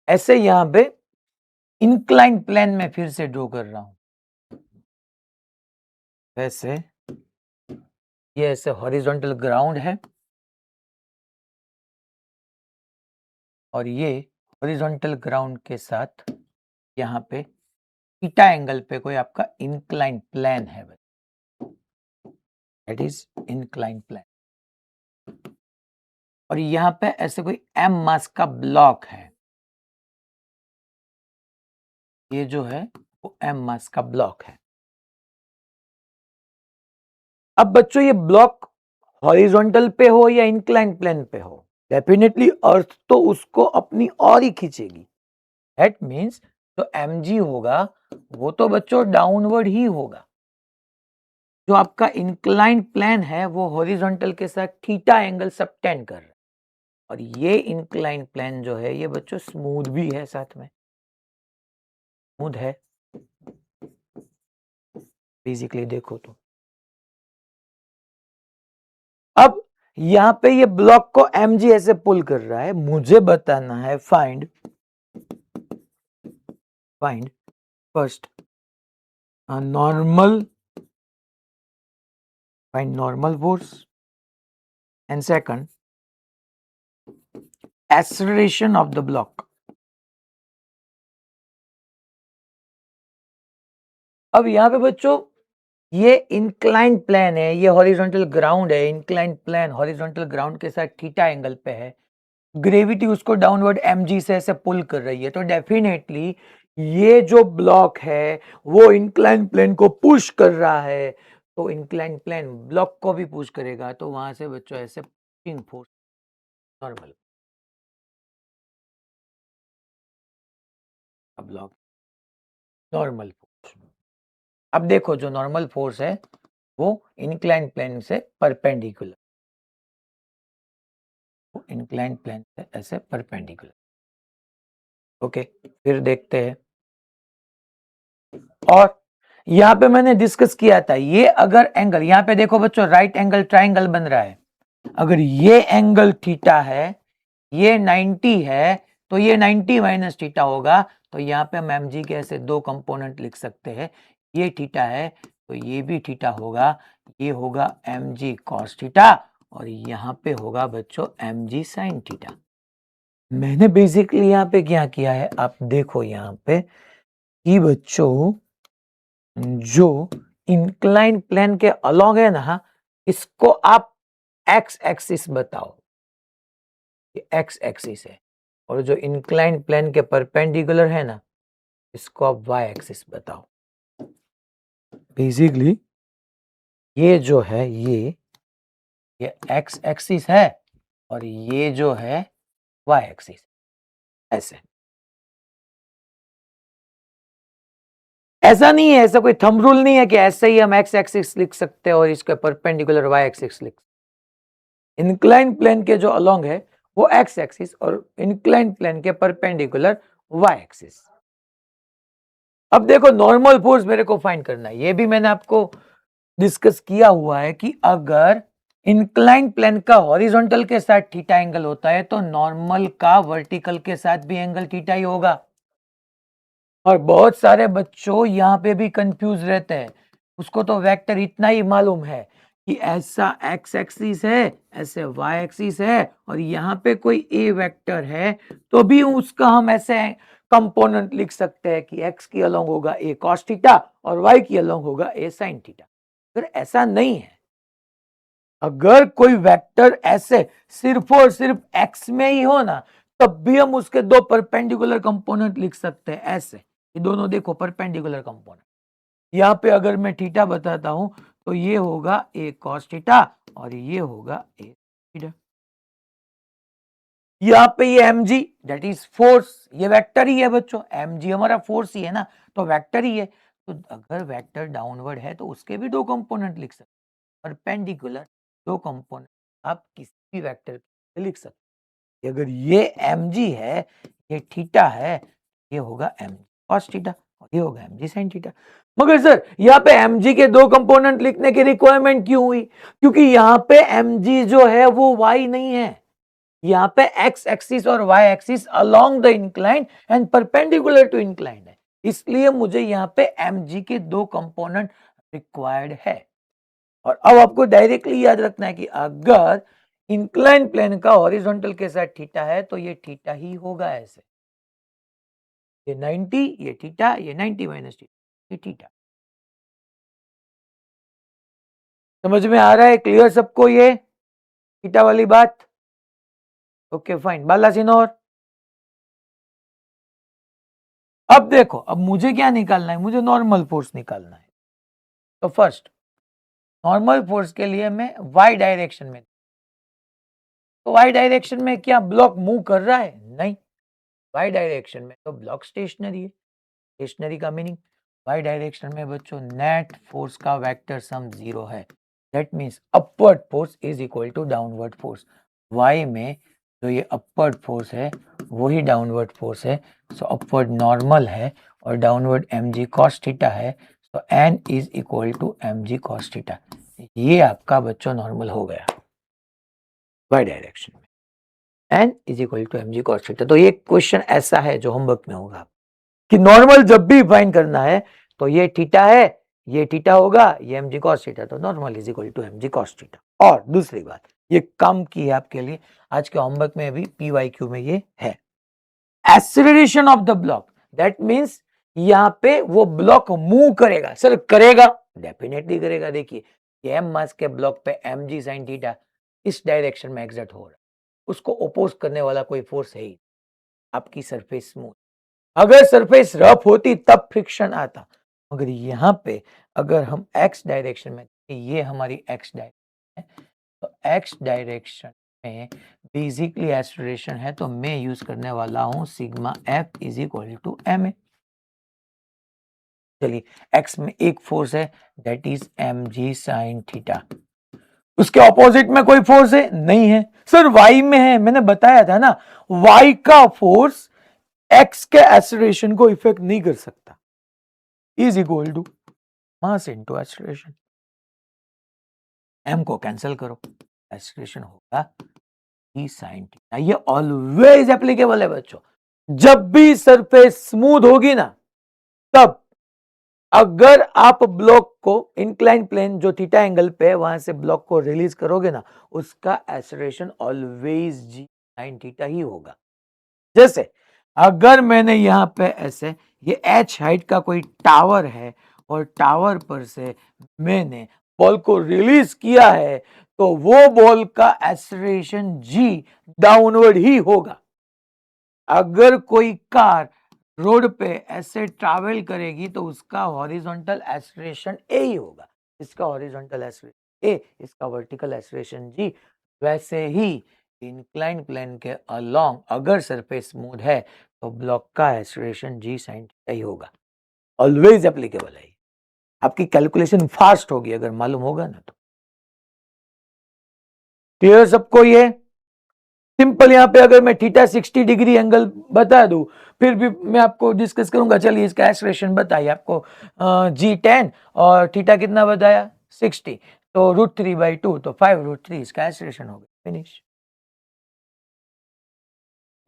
ऐसे यहाँ पे इंक्लाइन प्लेन में फिर से ड्रॉ कर रहा हूं। वैसे ये ऐसे हॉरिजॉन्टल ग्राउंड है और ये हॉरिजॉन्टल ग्राउंड के साथ यहाँ पे थीटा एंगल पे कोई आपका इंक्लाइन प्लेन है, दैट इज इंक्लाइन प्लेन। और यहाँ पे ऐसे कोई एम मास का ब्लॉक है, ये जो है वो एम मास का ब्लॉक है। अब बच्चों ये ब्लॉक हॉरिजॉन्टल पे हो या इंक्लाइन प्लेन पे हो, डेफिनेटली अर्थ तो उसको अपनी और ही खींचेगी। दैट मीन्स जो mg होगा वो तो बच्चों डाउनवर्ड ही होगा। जो आपका इंक्लाइन प्लेन है वो हॉरिजॉन्टल के साथ थीटा एंगल सबटेंड कर रहा है, और ये इंक्लाइन प्लेन जो है ये बच्चों स्मूथ भी है, साथ में स्मूथ है बेसिकली देखो तो। अब यहां पे ये ब्लॉक को mg ऐसे पुल कर रहा है, मुझे बताना है find first normal, find normal force, and second acceleration of the block. अब यहाँ पे बच्चों ये इंक्लाइन प्लेन है, ये हॉरिजॉन्टल ग्राउंड है, इंक्लाइन प्लेन हॉरिजॉन्टल ग्राउंड के साथ थीटा एंगल पे है, ग्रेविटी उसको डाउनवर्ड mg से ऐसे पुल कर रही है, तो डेफिनेटली ये जो ब्लॉक है वो इंक्लाइन प्लेन को पुश कर रहा है, तो इंक्लाइन प्लेन ब्लॉक को भी पुश करेगा, तो वहां से बच्चों ऐसे pushing force normal block normal force. अब देखो जो नॉर्मल फोर्स है वो इंक्लाइन प्लेन से परपेंडिकुलर, इंक्लाइन प्लेन से ऐसे परपेंडिकुलर। ओके, फिर देखते हैं। और यहाँ पे मैंने डिस्कस किया था, ये अगर एंगल यहाँ पे देखो बच्चों राइट एंगल ट्राइंगल बन रहा है, अगर ये एंगल थीटा है, ये 90 है, तो ये 90 माइनस थीटा होगा, तो यहाँ पे हम mg के ऐसे दो कंपोनेंट लिख सकते हैं, ये थीटा है तो ये भी थीटा होगा, ये होगा mg cos थीटा और यहाँ पे होगा बच्चों mg sin थीटा। मैंने बेसिकली यहाँ पे क्या किया है आप देखो यहाँ पे कि बच्चों जो इंक्लाइन प्लेन के अलोंग है ना, इसको आप एक्स एक्सिस बताओ, ये एक्स एक्सिस है, और जो इंक्लाइन प्लेन के परपेंडिकुलर है ना इसको आप वाई एक्सिस बताओ। बेसिकली ये जो है ये एक्स एक्सिस है और ये जो है वाई एक्सिस, ऐसे। ऐसा नहीं है, ऐसा कोई थंब रूल नहीं है कि ऐसे ही हम एक्स एक्सिस लिख सकते हैं और इसके परपेंडिकुलर वाई एक्सिस लिख सकते। इंक्लाइन प्लेन के जो अलोंग है वो एक्स एक्सिस और इंक्लाइन प्लेन के परपेंडिकुलर वाई एक्सिस। अब देखो नॉर्मल फोर्स मेरे को फाइंड करना है, ये भी मैंने आपको डिस्कस किया हुआ है कि अगर इंक्लाइन प्लेन का हॉरिजॉन्टल के साथ थीटा एंगल होता है तो नॉर्मल का वर्टिकल के साथ भी एंगल थीटा ही होगा। और बहुत सारे बच्चों यहाँ पे भी कंफ्यूज रहते हैं, उसको तो वेक्टर इतना ही मालूम है कि ऐसा एक्स एक्सिस है, ऐसे वाई एक्सिस है और यहाँ पे कोई ए वेक्टर है, तो भी उसका हम ऐसे कंपोनेंट लिख सकते हैं कि एक्स की अलोंग होगा ए कॉस थीटा और वाई की अलोंग होगा ए साइन थीटा। अगर ऐसा नहीं है, अगर कोई वेक्टर ऐसे सिर्फ और सिर्फ एक्स में ही हो ना, तब भी हम उसके दो परपेंडिकुलर कंपोनेंट लिख सकते हैं ऐसे, ये दोनों देखो परपेंडिकुलर कंपोनेंट। यहाँ पे अगर मैं थीटा बताता हूं तो ये होगा ए कॉस थीटा और ये होगा ए थीटा। यहाँ पे ये mg दैट इज फोर्स, ये वेक्टर ही है बच्चों, mg हमारा फोर्स ही है ना, तो वेक्टर ही है। तो अगर वेक्टर डाउनवर्ड है तो उसके भी दो कंपोनेंट लिख सकते, परपेंडिकुलर दो कंपोनेंट आप किसी भी वेक्टर के लिख सकते। अगर ये mg है, ये थीटा है, ये होगा mg cos थीटा और ये होगा mg sin थीटा। मगर सर यहाँ पे mg के दो कंपोनेंट लिखने की रिक्वायरमेंट क्यों हुई? क्योंकि यहाँ पे mg जो है वो y नहीं है, यहाँ पे x एक्सिस और y axis along the incline and perpendicular to incline है, इसलिए मुझे यहाँ पे mg के दो कंपोनेंट रिक्वायर्ड है। और अब आपको डायरेक्टली याद रखना है कि अगर इंक्लाइन प्लेन का हॉरिजॉन्टल के साथ थीटा है तो ये थीटा ही होगा, ऐसे ये 90 ये थीटा, ये 90 माइनस थीटा ये थीटा। समझ में आ रहा है, क्लियर सबको ये थीटा वाली बात? ओके फाइन, बाला सिनोर। अब देखो, अब मुझे क्या निकालना है, मुझे नॉर्मल फोर्स निकालना है। तो फर्स्ट नॉर्मल फोर्स के लिए मैं y डायरेक्शन में, तो y डायरेक्शन में क्या ब्लॉक मूव कर रहा है? नहीं, y डायरेक्शन में तो ब्लॉक स्टेशनरी है। स्टेशनरी का मीनिंग वाई डायरेक्शन में बच्चों नेट फोर्स का वेक्टर सम 0 है, that means upward force is equal to downward force. Y में जो ये अपवर्ड फोर्स है वही डाउनवर्ड फोर्स है, सो अपवर्ड नॉर्मल है और डाउनवर्ड mg cos थीटा है, तो n is equal to mg cos theta. ये आपका बच्चों नॉर्मल हो गया वाई डायरेक्शन में, n is equal to mg cos theta. तो ये क्वेश्चन ऐसा है जो होमवर्क में होगा कि नॉर्मल जब भी फाइंड करना है तो ये थीटा है, ये थीटा होगा, ये mg cos थीटा, तो normal is equal to mg cos theta. और दूसरी बात, ये काम की है आपके लिए, आज के होमवर्क में भी PYQ में ये है, acceleration of the block, that means यहां पे वो ब्लॉक मूव करेगा। सर करेगा, डेफिनेटली करेगा। देखिए ये m मास के ब्लॉक पे mg sin थीटा इस डायरेक्शन में एग्जर्ट हो रहा है, उसको ओपोज करने वाला कोई फोर्स है ही, आपकी सरफेस स्मूथ। अगर सरफेस रफ होती तब फ्रिक्शन आता, मगर यहाँ पे अगर हम x डायरेक्शन में, ये हमारी x डायरेक्शन है, तो x डायरेक्शन में बेसिकली एक्सेलरेशन है, तो मैं यूज करने वाला हूं sigma f is equal to ma। चलिए x में एक फोर्स है that is mg sin theta, उसके ऑपोजिट में कोई फोर्स है नहीं है। सर y में है, मैंने बताया था ना, y का फोर्स x के एक्सेलरेशन को इफेक्ट नहीं कर सकता, is equal to mass into acceleration. m को कैंसिल करो, एक्सेलरेशन होगा e sin थीटा। ये ऑलवेज एप्लीकेबल है बच्चों, जब भी सरफेस स्मूथ होगी ना, तब अगर आप ब्लॉक को इंक्लाइन प्लेन जो थीटा एंगल पे है वहां से ब्लॉक को रिलीज करोगे ना, उसका एक्सेलरेशन ऑलवेज जी sin थीटा ही होगा। जैसे अगर मैंने यहां पे ऐसे ये h हाइट का कोई टावर है और टावर पर से मैंने बॉल को रिलीज किया है, तो वो बॉल का एक्सेलरेशन g डाउनवर्ड ही होगा। अगर कोई कार रोड पे ऐसे ट्रैवल करेगी तो उसका हॉरिजॉन्टल एक्सेलरेशन ए ही होगा, इसका हॉरिजॉन्टल एक्सेलरेशन ए, इसका वर्टिकल एक्सेलरेशन जी। वैसे ही इंक्लाइन प्लेन के अलोंग अगर सरफेस स्मूथ है तो ब्लॉक का एक्सेलरेशन जी sin थीटा ही होगा, ऑलवेज एप्लीकेबल है। आपकी कैलकुलेशन फास्ट होगी अगर मालूम होगा ना तो। क्लियर सबको ये? सिंपल यहाँ पे अगर मैं थीटा 60 डिग्री एंगल बता दूं, फिर भी मैं आपको डिस्कस करूंगा, चलिए इसका एक्सेलरेशन बताइए आपको, g10 और थीटा कितना बताया 60, तो √3/2, तो 5√3 इसका एक्सेलरेशन हो गया, फिनिश।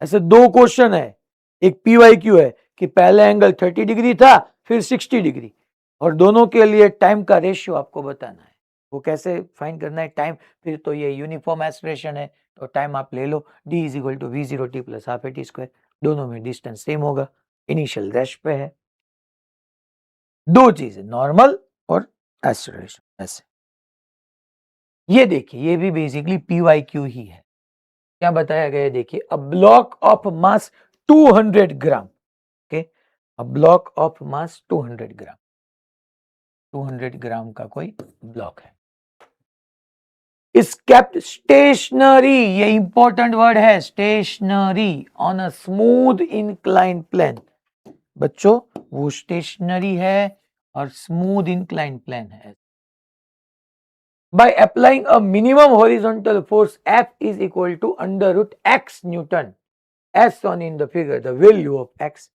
ऐसे दो क्वेश्चन है, एक PYQ है कि पहला एंगल 30 डिग्री था फिर 60 डिग्री, और दोनों के लिए टाइम का रेशियो आपको बताना है। वो कैसे फाइंड करना है टाइम, फिर तो ये यूनिफॉर्म एक्सेलरेशन है, तो टाइम आप ले लो, d is equal to v0t plus half at square, दोनों में डिस्टेंस सेम होगा, इनिशियल रेस्ट पे है। दो चीजें नॉर्मल और एक्सेलरेशन। ऐसे ये देखिए ये भी बेसिकली PYQ ही है। क्या बताया गया है देखिए, a block of mass 200 gram, okay, a block of mass 200 gram, 200 gram का कोई ब्लॉक है, is kept stationary, ये इंपॉर्टेंट वर्ड है stationary, on a smooth incline plane. बच्चों वो स्टेशनरी है और स्मूथ इंक्लाइन प्लेन है। By applying a minimum horizontal force F is equal to under root x Newton, as shown in the figure, the value of x।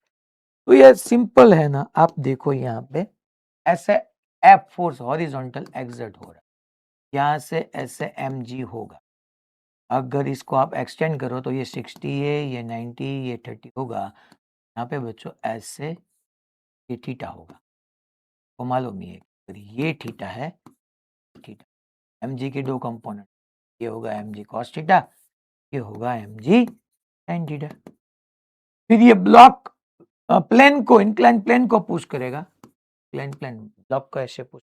तो ये सिंपल है ना, आप देखो यहाँ पे ऐसे F फोर्स हॉरिजॉन्टल एक्सर्ट हो रहा है, यहाँ से ऐसे mg होगा, अगर इसको आप एक्सटेंड करो तो ये 60 है, ये 90, ये 30 होगा, यहाँ पे बच्चों ऐसे ये थीटा होगा, तो मालूम ही है अगर ये थीटा है, थीटा mg के दो कंपोनेंट, ये होगा mg cos थीटा, ये होगा mg sin थीटा। फिर ये ब्लॉक प्लेन को, इंक्लाइन प्लेन को पुश करेगा, इंक्लाइन प्लेन ब्लॉक को ऐसे पुश,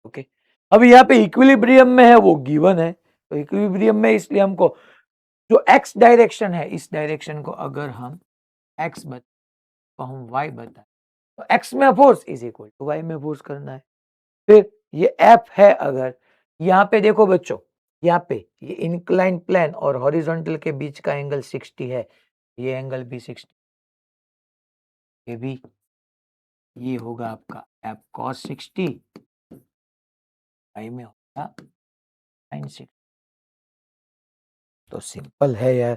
ओके। अब यहाँ पे इक्विलिब्रियम में है वो गिवन है, तो इक्विलिब्रियम में इसलिए हमको जो x डायरेक्शन है, इस डायरेक्शन को अगर हम x बता तो हम y बताए, तो x में force is equal to y में फोर्स करना है। फिर ये F है, अगर यहाँ पे देखो बच्चों, यहाँ पे ये इंक्लाइन प्लेन और हॉरिजॉन्टल के बीच का एंगल 60 है, ये एंगल भी 60, ये भी ये होगा आपका f cos 60, y में होगा sin 60। तो सिंपल है यार,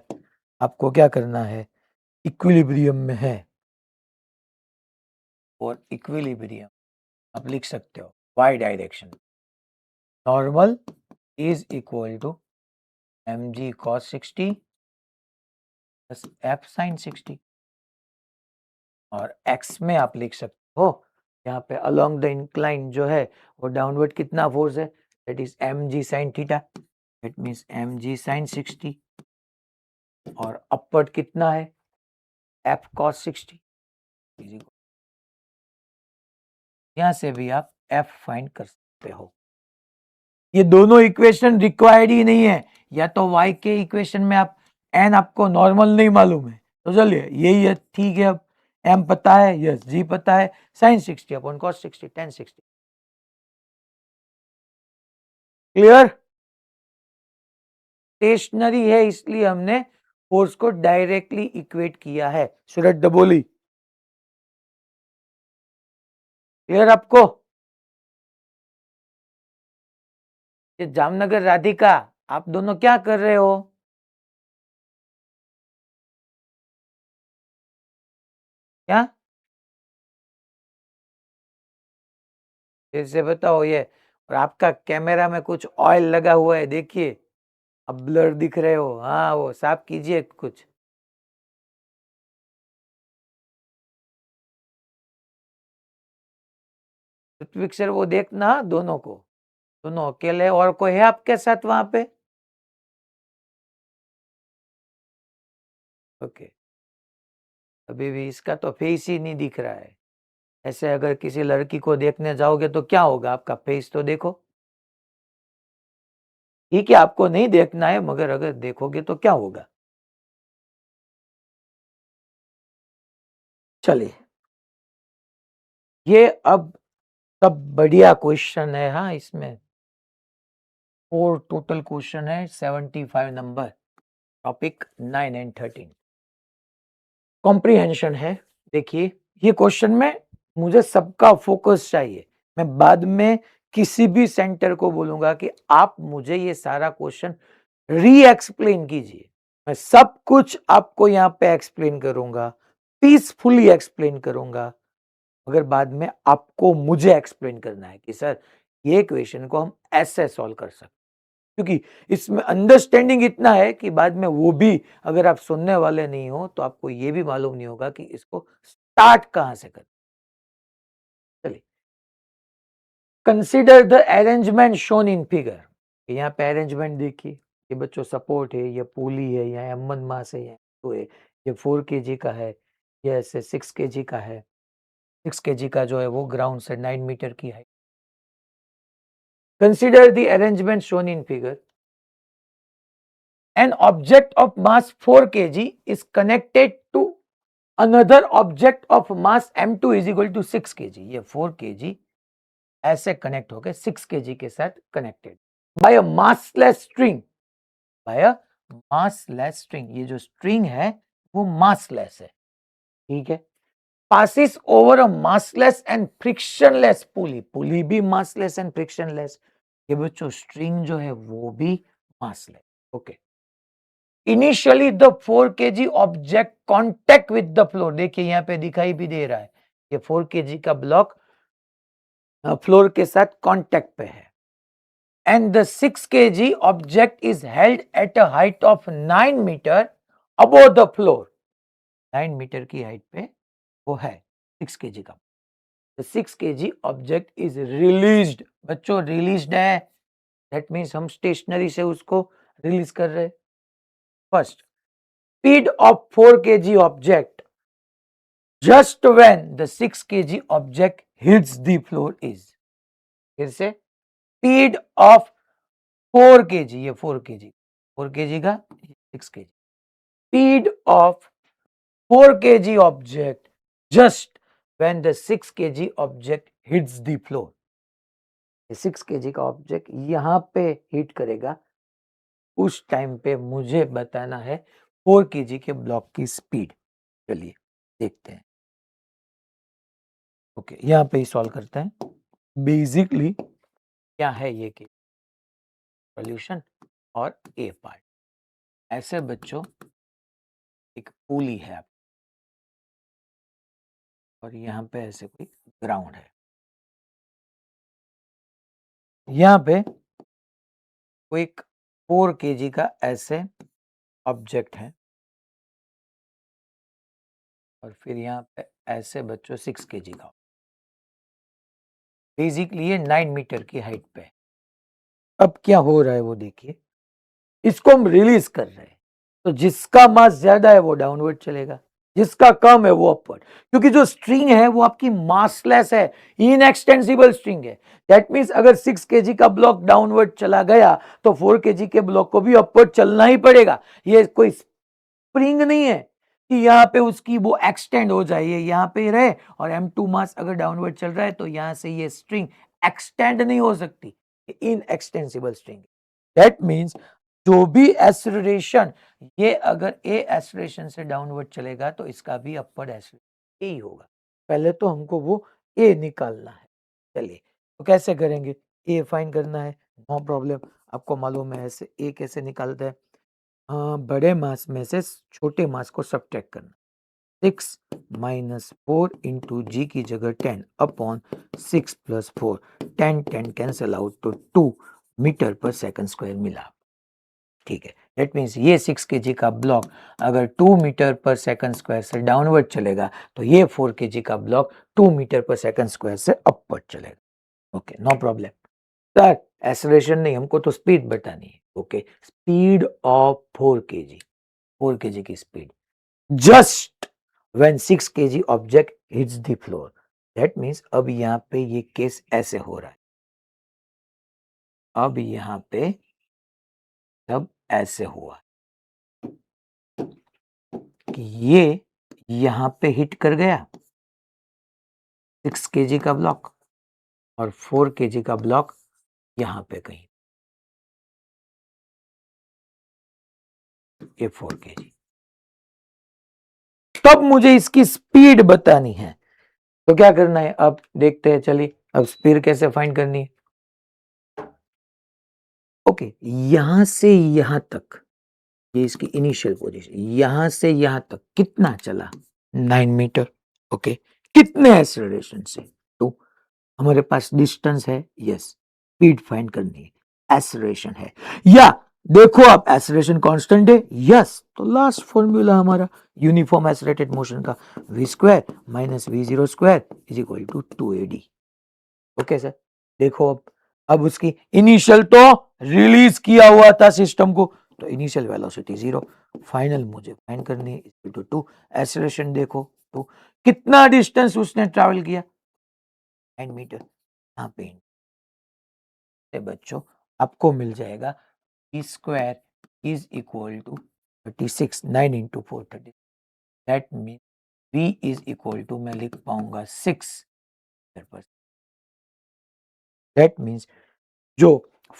आपको क्या करना है, इक्विलिब्रियम में है और इक्विलिब्रियम आप लिख सकते हो y direction, normal is equal to mg cos 60 plus f sin 60, और x में आप लिख सकते हो यहाँ पे अलोंग द इंक्लाइन जो है वो डाउनवर्ड कितना फोर्स है, that is mg sin theta, that means mg sin 60, और अपवर्ड कितना है f cos 60। यहां से भी आप f फाइंड कर सकते हो। ये दोनों इक्वेशन रिक्वायर्ड ही नहीं है, या तो y के इक्वेशन में आप n आपको नॉर्मल नहीं मालूम है तो चलिए यही है, ठीक है। अब m पता है, यस, g पता है, sin 60 upon cos 60 tan 60, clear. Stationary है इसलिए हमने फोर्स को डायरेक्टली इक्वेट किया है, सूरज डबोली, क्लियर आपको। ये जामनगर राधिका, आप दोनों क्या कर रहे हो, क्या फिर से बताओ ये, और आपका कैमरा में कुछ ऑयल लगा हुआ है देखिए, अब ब्लर दिख रहे हो, हाँ वो साफ कीजिए कुछ। ऋत्विक सर वो देखना दोनों को, दोनों अकेले, और कोई है आपके साथ वहां पे, ओके। अभी भी इसका तो फेस ही नहीं दिख रहा है, ऐसे अगर किसी लड़की को देखने जाओगे तो क्या होगा, आपका फेस तो देखो, ठीक है आपको नहीं देखना है मगर अगर देखोगे तो क्या होगा। चलिए ये अब सब बढ़िया क्वेश्चन है, हाँ इसमें 4 टोटल क्वेश्चन है, 75 नंबर, टॉपिक 9 एंड 13 कॉम्प्रिहेंशन है। देखिए ये क्वेश्चन में मुझे सबका फोकस चाहिए, मैं बाद में किसी भी सेंटर को बोलूंगा कि आप मुझे ये सारा क्वेश्चन री एक्सप्लेन कीजिए, मैं सब कुछ आपको यहाँ पे एक्सप्लेन करूंगा, पीसफुली एक्सप्लेन करूंगा, मगर बाद में आपको मुझे एक्सप्लेन करना है कि सर ये क्वेश्चन को हम ऐसे सॉल्व कर सकते, क्योंकि इसमें अंडरस्टैंडिंग इतना है कि बाद में वो भी अगर आप सुनने वाले नहीं हो तो आपको ये भी मालूम नहीं होगा कि इसको स्टार्ट कहां से करें। चलिए, consider the arrangement shown in figure, यहाँ पे अरेंजमेंट देखिए, ये बच्चों सपोर्ट है, ये पुली है, यहाँ एम1 मास है, तो है, ये 4 kg का है, ये ऐसे 6 kg का है, 6 kg का जो है वो ग्राउंड से 9 मीटर की है। Consider the arrangement shown in figure, an object of mass 4 kg is connected to another object of mass m2 is equal to 6 kg, ये 4 kg ऐसे कनेक्ट हो गए 6 kg के साथ connected by a massless string, by a massless string, ये जो स्ट्रिंग है वो मासलेस है, ठीक है, passes over a massless and frictionless pulley, पुली भी मासलेस एंड फ्रिक्शनलेस, ये बच्चों स्ट्रिंग जो है वो भी massless, okay. Initially the 4 kg object contact with the floor, देखिए यहाँ पे दिखाई भी दे रहा है, ये 4 kg का ब्लॉक फ्लोर के साथ कांटेक्ट पे है, and the 6 kg object is held at a height of 9 metre above the floor, 9 metre की हाइट पे वो है 6 kg का, the 6 kg object is released, बच्चों रिलीज्ड है, दैट मीन्स हम स्टेशनरी से उसको रिलीज कर रहे हैं। First, speed of 4 kg object just when the 6 kg object hits the floor is, फिर से speed of 4 kg, ये 4 kg, 4 kg का 6 kg, speed of 4 kg object just when the 6 kg object hits the floor, 6 kg का ऑब्जेक्ट यहां पे हिट करेगा, उस टाइम पे मुझे बताना है 4 kg के ब्लॉक की स्पीड। चलिए देखते हैं, ओके, यहाँ पे ही सॉल्व करते हैं। बेसिकली क्या है ये कि सॉल्यूशन और ए पार्ट। ऐसे बच्चों, एक पुली है और यहाँ पे ऐसे कोई ग्राउंड है। यहाँ पे कोई एक 4 kg का ऐसे ऑब्जेक्ट है और फिर यहाँ पे ऐसे बच्चों 6 kg का। बेसिकली ये 9 मीटर की हाइट पे है। अब क्या हो रहा है वो देखिए, इसको हम रिलीज कर रहे हैं, तो जिसका मास ज्यादा है वो डाउनवर्ड चलेगा, जिसका कम है वो अपवर्ड, क्योंकि जो स्ट्रिंग है वो आपकी मासलेस है, इनएक्सटेंसिबल स्ट्रिंग है। दैट मीन्स अगर 6 kg का ब्लॉक डाउनवर्ड चला गया तो 4 kg के ब्लॉक को भी अपवर्ड चलना ही पड़ेगा। ये कोई स्प्रिंग नहीं है कि यहाँ पे उसकी वो एक्सटेंड हो जाए, ये यहाँ पे रहे, और M2 मास अगर डाउनवर्ड चल रहा है तो यहाँ से ये स्ट्रिंग एक्सटेंड नहीं हो सकती, इनएक्सटेंसिबल स्ट्रिंग। दैट मीन्स जो भी एसलरेशन, ये अगर ए एसलरेशन से डाउनवर्ड चलेगा तो इसका भी अपवर्ड एसलरेशन ए ही होगा। पहले तो हमको वो ए निकालना है। चलिए, तो कैसे करेंगे? ए फाइंड करना है, नो प्रॉब्लम। आपको मालूम है ऐसे ए कैसे निकालते हैं। बड़े मास में से छोटे मास को सब्ट्रैक्ट करना। 6 माइनस 4 इंटू जी की जगह 10 अपॉन 6 प्लस 4, 10 कैंसल आउट तो 2 मीटर पर सेकंड स्क्वायर मिला। ठीक है, दैट मीन्स ये 6 kg का ब्लॉक अगर 2 मीटर पर सेकंड स्क्वायर से डाउनवर्ड चलेगा तो ये 4 kg का ब्लॉक 2 मीटर पर सेकंड स्क्वायर से अपवर्ड चलेगा। Okay, no problem sir. Acceleration नहीं, हमको तो स्पीड बतानी है। Okay, speed of 4 kg, 4 kg की speed just when 6 kg object hits the floor. That means अब यहाँ पे ये केस ऐसे हो रहा है, अब यहाँ पे तब ऐसे हुआ कि ये यहाँ पे हिट कर गया 6 kg का ब्लॉक और 4 kg का ब्लॉक यहाँ पे कहीं, ये 4 kg। तब मुझे इसकी स्पीड बतानी है, तो क्या करना है अब देखते हैं। चलिए, अब स्पीड कैसे फाइंड करनी है। ओके, यहां से यहां तक, ये इसकी इनिशियल पोजीशन, यहां से यहां तक कितना चला? 9 मीटर। ओके, कितने एक्सेलरेशन से? 2। हमारे पास डिस्टेंस है, यस। स्पीड फाइंड करनी है, एक्सेलरेशन है, या देखो आप एक्सेलरेशन कांस्टेंट है, यस। तो लास्ट फॉर्मूला हमारा यूनिफॉर्म एक्सेलरेटेड मोशन का v square minus v0 square is equal to 2ad। Okay sir, देखो अब उसकी इनिशियल तो रिलीज किया हुआ था सिस्टम को, तो इनिशियल वेलोसिटी 0, फाइनल मुझे फाइंड करनी है इक्वल टू 2। एक्सेलरेशन देखो, तो कितना डिस्टेंस उसने ट्रैवल किया? 9 मीटर। यहाँ पे बच्चों आपको मिल जाएगा v square is equal to 36, 9 into 4 30। That mean v is equal to, मैं लिख पाऊंगा 6। दैट मीन्स जो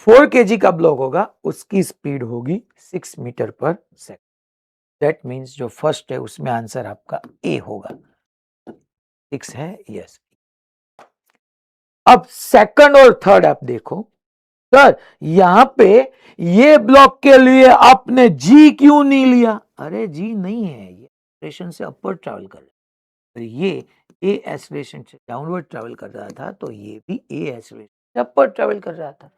4 kg का ब्लॉक होगा उसकी स्पीड होगी 6 मीटर पर सेकंड। दैट मीन्स जो फर्स्ट है उसमें आंसर आपका ए होगा, 6 है, यस। अब सेकंड और थर्ड आप देखो सर, यहां पे ये ब्लॉक के लिए आपने जी क्यों नहीं लिया? अरे जी नहीं है, ये एक्सेलरेशन से अपवर्ड ट्रैवल कर रहा है, ये ए एक्सेलरेशन से डाउनवर्ड ट्रैवल कर रहा था, तो ये भी ए एक्सेलरेशन से अपवर्ड ट्रैवल कर रहा था।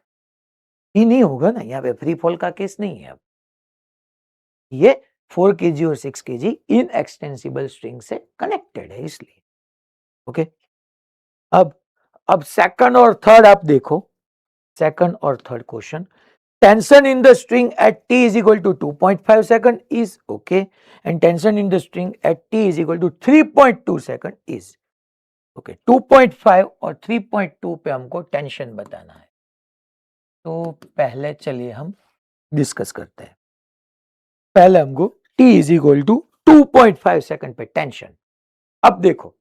ये नहीं होगा ना, यहाँ पे फ्री फॉल का केस नहीं है। अब ये 4 kg और 6 kg इन एक्सटेंसिबल स्ट्रिंग से कनेक्टेड है, इसलिए। ओके, अब सेकंड और थर्ड आप देखो, सेकंड और third question. Tension in the string at t is equal to 2.5 second is okay, and tension in the string at t is equal to 3.2 second is okay। 2.5 और 3.2 पे हमको टेंशन बताना है, तो पहले चलिए हम डिस्कस करते हैं। पहले हमको t is equal to 2.5 second पे टेंशन। अब देखो,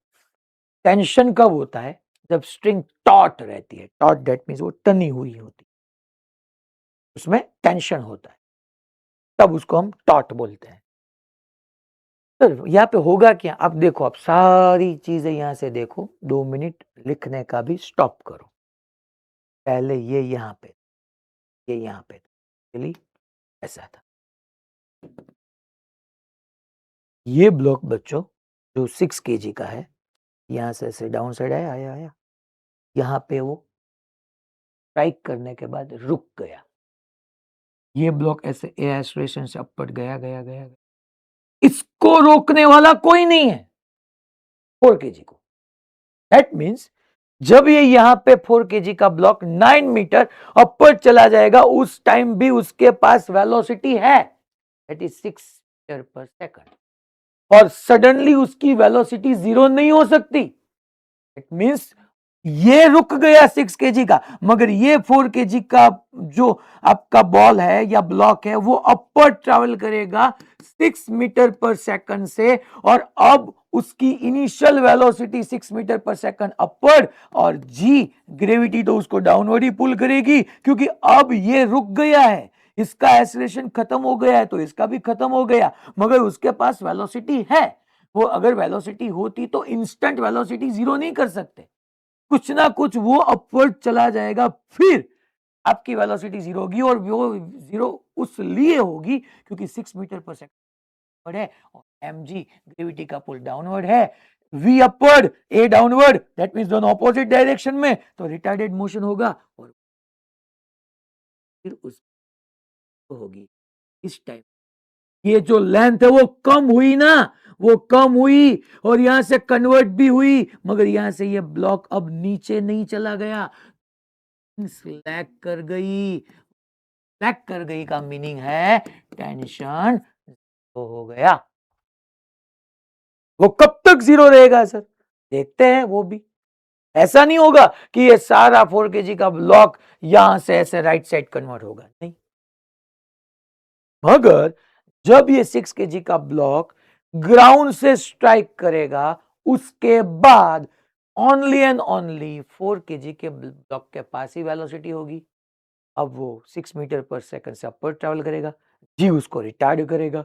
टेंशन कब होता है? जब स्ट्रिंग टॉट रहती है, टॉट दैट मीन्स वो टनी हुई होती है, उसमें टेंशन होता है, तब उसको हम टॉट बोलते हैं। सर यहाँ पे होगा क्या, आप देखो, आप सारी चीजें यहाँ से देखो, 2 मिनट लिखने का भी स्टॉप करो। पहले ये यहाँ पे, ये यहाँ पे चलिए ऐसा था। ये ब्लॉक बच्चों जो 6 kg का है, यहाँ से ऐसे डाउन साइड आया आया आया, यहाँ पे वो स्ट्राइक करने के बाद रुक गया। ये ब्लॉक ऐसे एक्सेलरेशन से अपवर्ड गया गया गया, इसको रोकने वाला कोई नहीं है 4 kg को। दैट मीन्स जब ये यहाँ पे 4 kg का ब्लॉक 9 मीटर अपवर्ड चला जाएगा, उस टाइम भी उसके पास वेलोसिटी है, दैट इज 6 मीटर पर सेकंड, और सडनली उसकी वेलोसिटी 0 नहीं हो सकती। इट मीन्स ये रुक गया 6 kg का, मगर ये 4 kg का जो आपका बॉल है या ब्लॉक है वो अपवर्ड ट्रैवल करेगा 6 मीटर पर सेकंड से, और अब उसकी इनिशियल वेलोसिटी 6 मीटर पर सेकंड अपवर्ड, और जी ग्रेविटी तो उसको डाउनवर्ड ही पुल करेगी, क्योंकि अब ये रुक गया है, इसका एक्सेलरेशन खत्म हो गया है, तो इसका भी खत्म हो गया, मगर उसके पास वेलोसिटी है। वो अगर वेलोसिटी होती तो इंस्टेंट वेलोसिटी 0 नहीं कर सकते, कुछ ना कुछ वो अपवर्ड चला जाएगा, फिर आपकी वेलोसिटी 0 होगी, और वो 0 उस लिए होगी क्योंकि 6 मीटर पर सेकंड है, और mg ग्रेविटी का पुल डाउनवर्ड है, v upward a downward, that means दोनों ऑपोजिट डायरेक्शन में, तो रिटार्डेड मोशन होगा, और फिर उस होगी इस टाइम ये जो लेंथ है वो कम हुई ना, वो कम हुई और यहां से कन्वर्ट भी हुई, मगर यहां से ये ब्लॉक अब नीचे नहीं चला गया, स्लैग कर गई। स्लैग कर गई का मीनिंग है टेंशन तो हो गया। वो कब तक 0 रहेगा सर, देखते हैं वो भी। ऐसा नहीं होगा कि ये सारा 4 kg का ब्लॉक यहां से ऐसे राइट साइड कन्वर्ट होगा, नहीं, मगर जब ये 6 kg का ब्लॉक ग्राउंड से स्ट्राइक करेगा, उसके बाद ओनली एंड ओनली 4 kg के ब्लॉक के पास ही वेलोसिटी होगी। अब वो 6 मीटर पर सेकंड से अपवर्ड ट्रैवल करेगा, जी उसको रिटार्ड करेगा,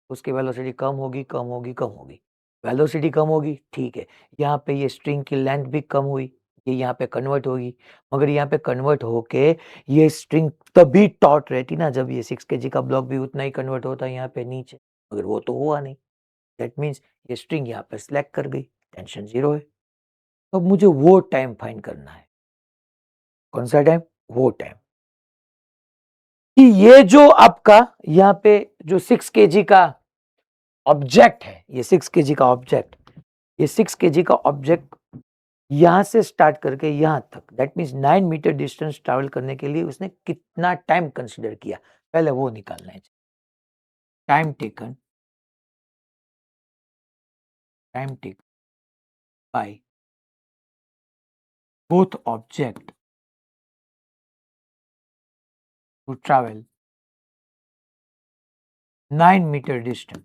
उसकी वेलोसिटी कम होगी कम होगी कम होगी, वेलोसिटी कम होगी, ठीक है, यहाँ पे ये स्ट्रिंग की लेंथ भी कम हुई, ये यहाँ पे कन्वर्ट होगी, मगर यहाँ पे कन्वर्ट होके ये स्ट्रिंग तभी टॉट रहती ना जब ये 6 kg का ब्लॉक भी उतना ही कन्वर्ट होता है यहाँ पे नीचे, मगर वो तो हुआ नहीं। दैट मीन्स ये स्ट्रिंग यहाँ पे स्लैग कर गई, टेंशन 0 है। तो अब मुझे वो टाइम फाइंड करना है, कौन सा टाइम, वो टाइम कि ये जो आपका यहाँ पे जो 6 kg का ऑब्जेक्ट है, ये 6 kg का ऑब्जेक्ट, ये 6 kg का ऑब्जेक्ट यहां से स्टार्ट करके यहां तक, that means 9 metre distance travel करने के लिए उसने कितना टाइम कंसीडर किया, पहले वो निकालना है। Time taken by both object to travel 9 metre distance.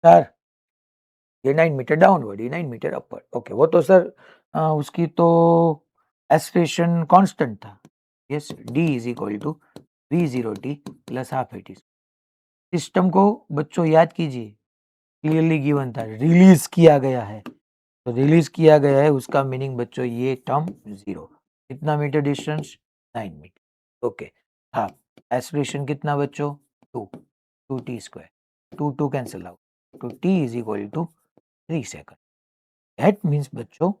Sir ये 9 मीटर डाउनवर्ड, ये 9 मीटर अपवर्ड, ओके, वो तो सर उसकी तो एक्सेलरेशन कांस्टेंट था, yes, d is equal to v0t plus half AT. System को बच्चों याद कीजिए, क्लियरली गिवन था, रिलीज किया गया है, तो रिलीज किया गया है उसका मीनिंग बच्चों ये टर्म 0, कितना मीटर डिस्टेंस, 9 मीटर, ओके, हाँ, एक्सेलरेशन कितना बच्चों 2t स्क्वायर, 2 कैंसिल आउट, तो t is equal to 3 second. That means बच्चों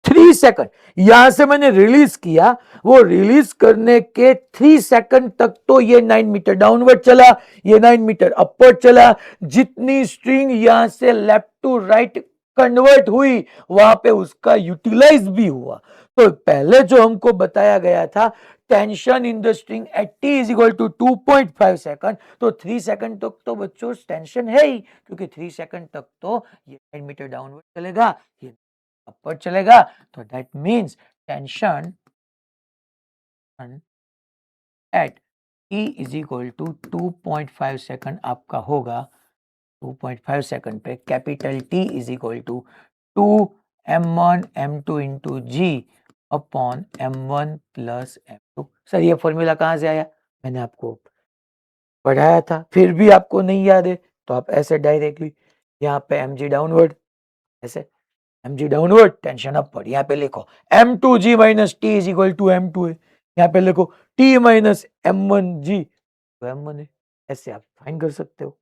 3 सेकंड, यहां से मैंने रिलीज किया, वो रिलीज करने के 3 सेकंड तक तो ये 9 मीटर डाउनवर्ड चला, ये 9 मीटर अपवर्ड चला, जितनी स्ट्रिंग यहां से लेफ्ट टू राइट कन्वर्ट हुई वहां पे उसका यूटिलाइज भी हुआ। तो पहले जो हमको बताया गया था tension in the string at T is equal to 2.5 second, तो 3 सेकंड तक तो बच्चों टेंशन है ही, क्योंकि 3 सेकंड तक तो ये 9 मीटर डाउनवर्ड चलेगा, ये अपवर्ड चलेगा, तो that means tension at t is equal to 2.5 second आपका होगा, 2.5 सेकंड पे capital T is equal to 2 m1 m2 into G upon m1 plus m2। Sir ये फॉर्मूला कहां से आया, मैंने आपको पढ़ाया था, फिर भी आपको नहीं याद है, तो आप ऐसे डायरेक्टली यहाँ पे mg डाउनवर्ड, ऐसे mg डाउनवर्ड, टेंशन अपवर्ड, यहाँ पे लिखो m2g minus t is equal to m2 है, यहाँ पे लिखो t माइनस m1g तो m1 है, ऐसे आप फाइंड कर सकते हो।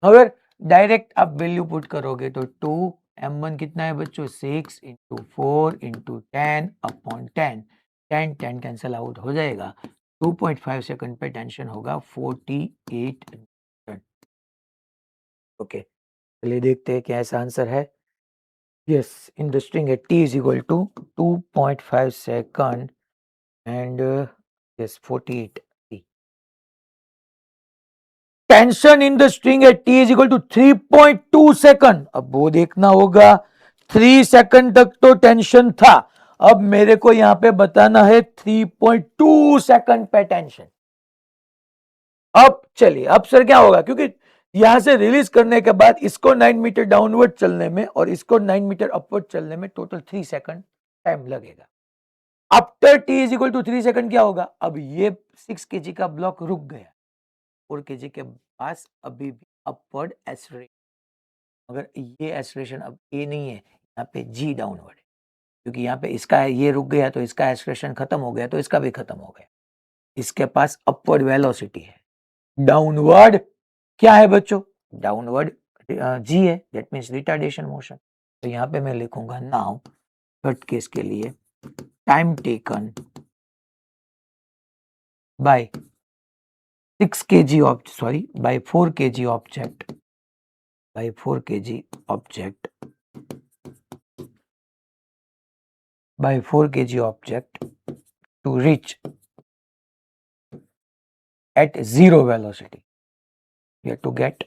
अगर डायरेक्ट आप वैल्यू पुट करोगे तो 2 m1 कितना है बच्चों 6 into 4 into 10 upon 10, 10 10 cancel out हो जाएगा, 2.5 सेकंड पे टेंशन होगा 48 न्यूटन। ओके, चलिए देखते हैं क्या ऐसा आंसर है। Yes, in the string at t is equal to 2.5 second and yes 48 t. टेंशन इन द स्ट्रिंग एट t is equal to 3.2 second. अब वो देखना होगा 3 सेकंड तक तो टेंशन था, अब मेरे को यहां पे बताना है 3.2 सेकंड पे टेंशन। अब चलिए, अब सर क्या होगा, क्योंकि यहां से रिलीज करने के बाद इसको 9 मीटर डाउनवर्ड चलने में और इसको 9 मीटर अपवर्ड चलने में टोटल 3 सेकंड टाइम लगेगा। After t is equal to 3 second क्या होगा, अब ये 6 kg का ब्लॉक रुक गया, 4 kg के पास अभी भी अपवर्ड एसरेशन, मगर ये एसरेशन अब ए नहीं है, यहाँ पे जी डाउनवर्ड है, क्योंकि यहाँ पे इसका ये रुक गया तो इसका एसरेशन खत्म हो गया तो इसका भी खत्म हो गया, इसके पास अपवर्ड वेलोसिटी है। डाउनवर्ड क्या है बच्चों, डाउनवर्ड जी है, दैट मीन्स रिटार्डेशन मोशन। तो यहाँ पे मैं लिखूंगा नाउ थर्ड केस के लिए time taken by 6 kg object, sorry by 4 kg object, by 4 kg object, by 4 kg object to reach at zero velocity. You have to get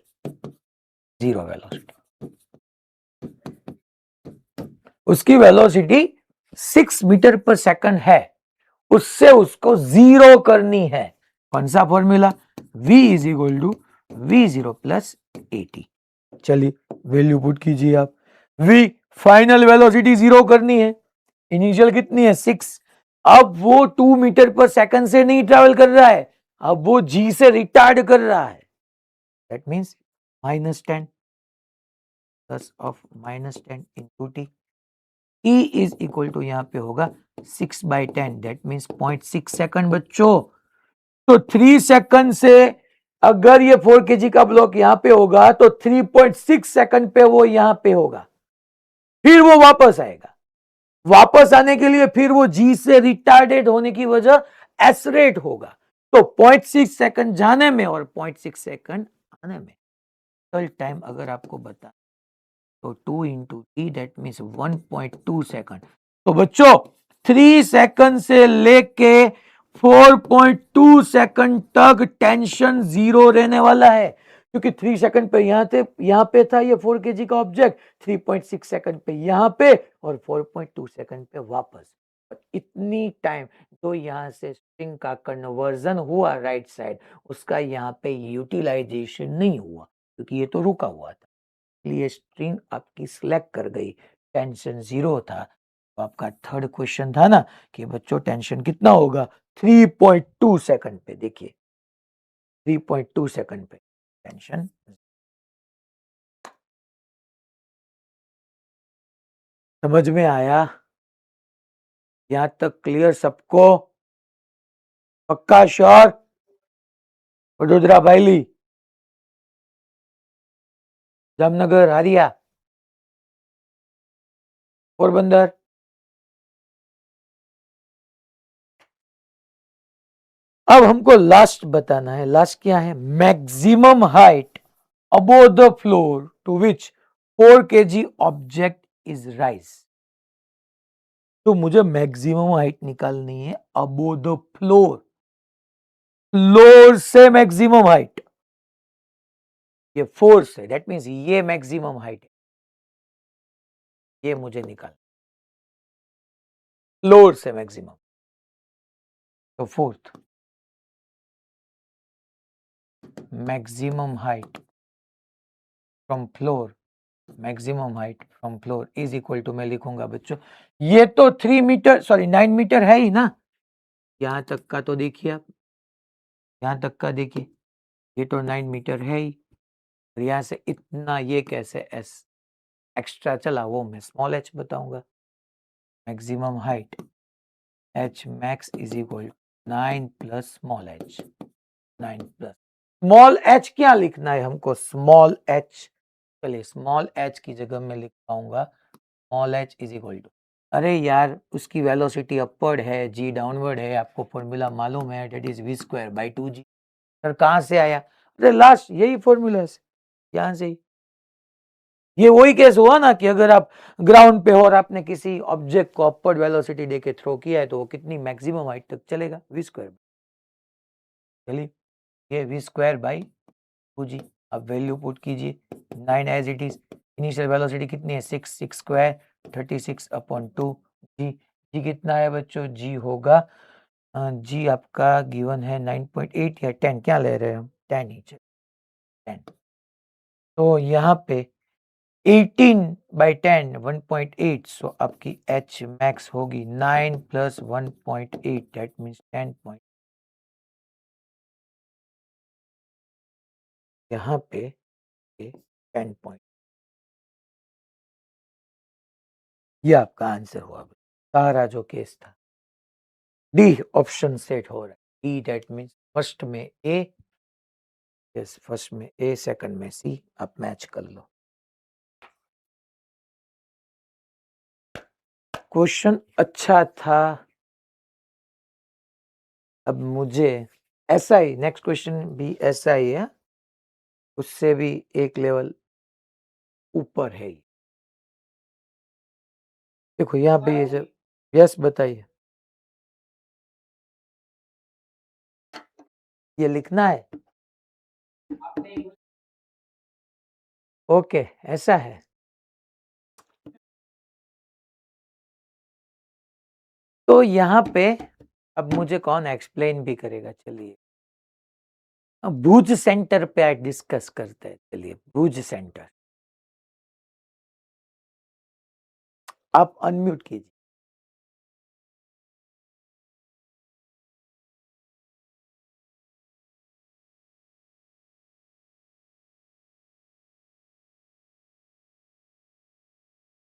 zero velocity. उसकी वेलोसिटी 6 मीटर पर सेकंड है, उससे उसको जीरो करनी है। कौन सा formula, v is equal to v0 plus at। चलिए वैल्यू पुट कीजिए आप, v फाइनल वेलोसिटी जीरो करनी है, इनिशियल कितनी है 6, अब वो 2 मीटर पर सेकंड से नहीं ट्रेवल कर रहा है, अब वो g से रिटार्ड कर रहा है, that means -10 plus of -10 into t, t is equal to यहाँ पे होगा 6/10, दैट मींस 0.6 सेकंड बच्चों। तो 3 सेकंड से अगर ये 4 kg का ब्लॉक यहां पे होगा तो 3.6 सेकंड पे वो यहां पे होगा, फिर वो वापस आएगा, वापस आने के लिए फिर वो जी से रिटार्डेड होने की वजह एसरेट होगा, तो 0.6 सेकंड जाने में और 0.6 सेकंड आने में टोटल टाइम अगर आपको बता तो 2 into T that means 1.2 second. तो बच्चों 3 सेकंड से लेके 4.2 सेकंड तक टेंशन जीरो रहने वाला है, क्योंकि 3 सेकंड पे यहां पे था ये 4 kg का ऑब्जेक्ट, 3.6 सेकंड पे यहां पे और 4.2 सेकंड पे वापस। इतनी टाइम जो यहां से स्ट्रिंग का कन्वर्जन हुआ राइट साइड, उसका यहाँ पे यूटिलाइजेशन नहीं हुआ, क्योंकि ये तो रुका हुआ था, इसलिए स्ट्रिंग आपकी सिलेक्ट कर गई, टेंशन जीरो था। तो आपका थर्ड क्वेश्चन था ना कि बच्चों टेंशन कितना होगा 3.2 सेकंड पे, देखिए 3.2 सेकंड पे टेंशन। समझ में आया, यहां तक क्लियर सबको, पक्का श्योर, वडोदरा बायली, जामनगर हारिया, पोरबंदर, अब हमको लास्ट बताना है, लास्ट क्या है, maximum height above the floor to which 4 kg object is rise. तो मुझे मैक्सिमम हाइट निकालनी है अबोव द फ्लोर, फ्लोर से मैक्सिमम हाइट, ये फोर्स है, दैट मीन्स ये मैक्सिमम हाइट है, ये मुझे निकाल फ्लोर से मैक्सिमम। तो fourth, maximum height from floor, maximum height from floor is equal to, मैं लिखूंगा बच्चों ये तो 3 मीटर सॉरी 9 मीटर है ही ना, यहां तक का तो देखिए आप, यहां तक का देखिए ये तो 9 मीटर है ही, और यहाँ से इतना ये कैसे एस एक्स्ट्रा चला, वो मैं स्मॉल h बताऊंगा। Maximum height h max is equal 9 plus small h, 9 plus small h क्या लिखना है हमको, स्मॉल h। चलिए स्मॉल h की जगह मैं लिख पाऊंगा small h is equal to, अरे यार उसकी वेलोसिटी अपवर्ड है, g डाउनवर्ड है, आपको फॉर्मूला मालूम है, that is v square by 2g। Sir कहाँ से आया, अरे लास्ट यही फॉर्मूला है, यहाँ से ही। ये वही केस हुआ ना कि अगर आप ग्राउंड पे हो और आपने किसी ऑब्जेक्ट को अपवर्ड वेलोसिटी देके थ्रो किया है तो वो कितनी मैक्सिमम हाइट तक चलेगा, v स्क्वायर। चलिए ये v स्क्वायर बाई 2g, अब वैल्यू पुट कीजिए 9 as it is, initial velocity कितनी है 6 स्क्वायर 36 अपॉन 2 जी। जी कितना है बच्चों, जी होगा जी आपका गिवन है 9.8 या 10, क्या ले रहे हैं हम, 10 ही, 10। तो यहाँ पे 18/10 1.8, सो आपकी एच मैक्स होगी 9 प्लस 1.8, दैट मीन्स 10 पॉइंट, यहाँ पे 10 पॉइंट, ये आपका आंसर हुआ सारा जो केस था। डी ऑप्शन सेट हो रहा है, डी दैट मीन्स फर्स्ट में ए, यस फर्स्ट में ए, सेकंड में सी, आप मैच कर लो। क्वेश्चन अच्छा था। अब मुझे ऐसा ही नेक्स्ट क्वेश्चन भी ऐसा ही है, उससे भी एक लेवल ऊपर है। देखो यहाँ पे ये सब, यस बताइए, ये लिखना है, ओके ऐसा है। तो यहाँ पे अब मुझे कौन एक्सप्लेन भी करेगा, चलिए भुज सेंटर पे आज डिस्कस करते हैं। चलिए भुज सेंटर, आप अनम्यूट कीजिए।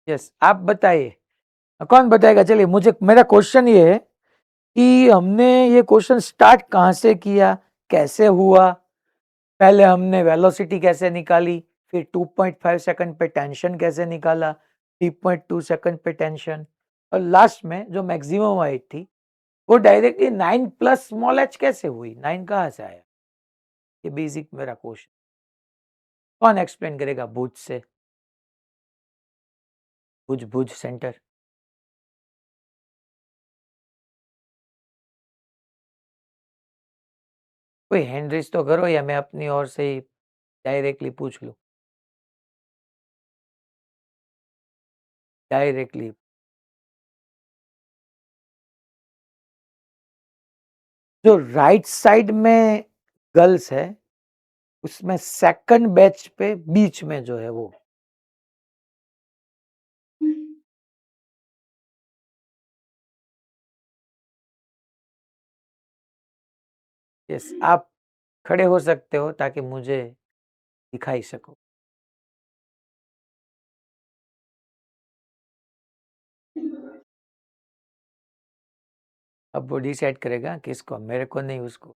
यस आप बताइए, कौन बताएगा। चलिए मुझे, मेरा क्वेश्चन ये है कि हमने ये क्वेश्चन स्टार्ट कहाँ से किया, कैसे हुआ, पहले हमने वेलोसिटी कैसे निकाली, फिर 2.5 सेकंड पे टेंशन कैसे निकाला, 3.2 सेकंड पे टेंशन, और लास्ट में जो मैक्सिमम हाइट थी वो डायरेक्टली 9 प्लस स्मॉल h कैसे हुई, 9 कहाँ से आया, ये बेसिक मेरा क्वेश्चन। कौन एक्सप्लेन करेगा भुज से, भुज भुज सेंटर। कोई हैंड रेज तो करो, या मैं अपनी ओर से ही डायरेक्टली पूछ लूं, डायरेक्टली। जो राइट साइड में गर्ल्स है उसमें सेकंड बैच पे बीच में जो है वो, यस आप खड़े हो सकते हो ताकि मुझे दिखाई सको। अब वो डिसाइड करेगा किसको, मेरे को नहीं उसको।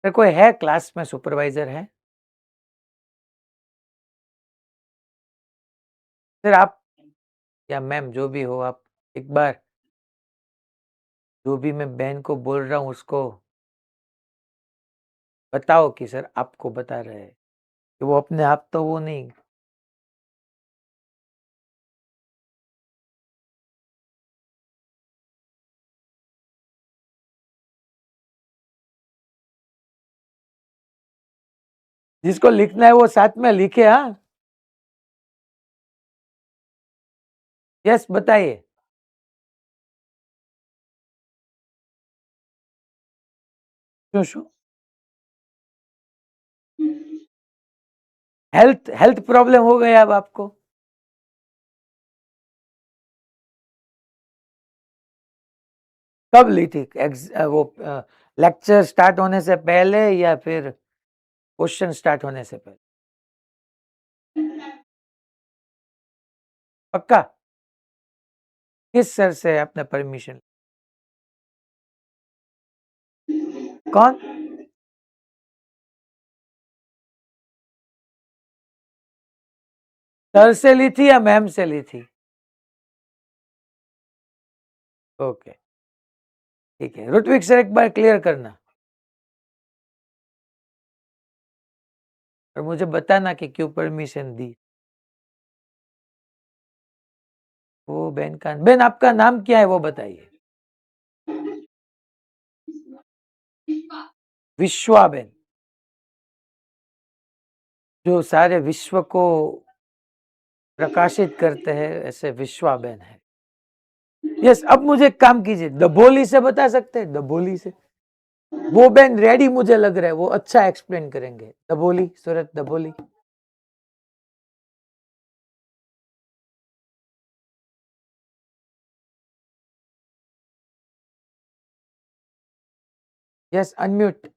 सर कोई है क्लास में, सुपरवाइजर है सर, आप या मैम जो भी हो, आप एक बार जो भी मैं बहन को बोल रहा हूँ उसको बताओ कि सर आपको बता रहे हैं, कि वो अपने आप तो वो नहीं। जिसको लिखना है वो साथ में लिखे, हाँ यस बताइए। शो हेल्थ हेल्थ प्रॉब्लम हो गया अब आपको, कब ली थी वो लेक्चर स्टार्ट होने से पहले या फिर क्वेश्चन स्टार्ट होने से पहले? पक्का? किस सर से आपने परमिशन? कौन? सर से ली थी या मैम से ली थी? ओके, ठीक है। ऋत्विक सर एक बार क्लियर करना और मुझे बताना कि क्यों परमिशन दी। वो बहन का, बहन आपका नाम क्या है वो बताइए। विश्वाबेन, जो सारे विश्व को प्रकाशित करते हैं, ऐसे विश्वाबेन है। यस, अब मुझे एक काम कीजिए, दबोली से बता सकते हैं? दबोली से वो बहन रेडी मुझे लग रहा है, वो अच्छा एक्सप्लेन करेंगे। दबोली, सूरत दबोली। Yes, unmute.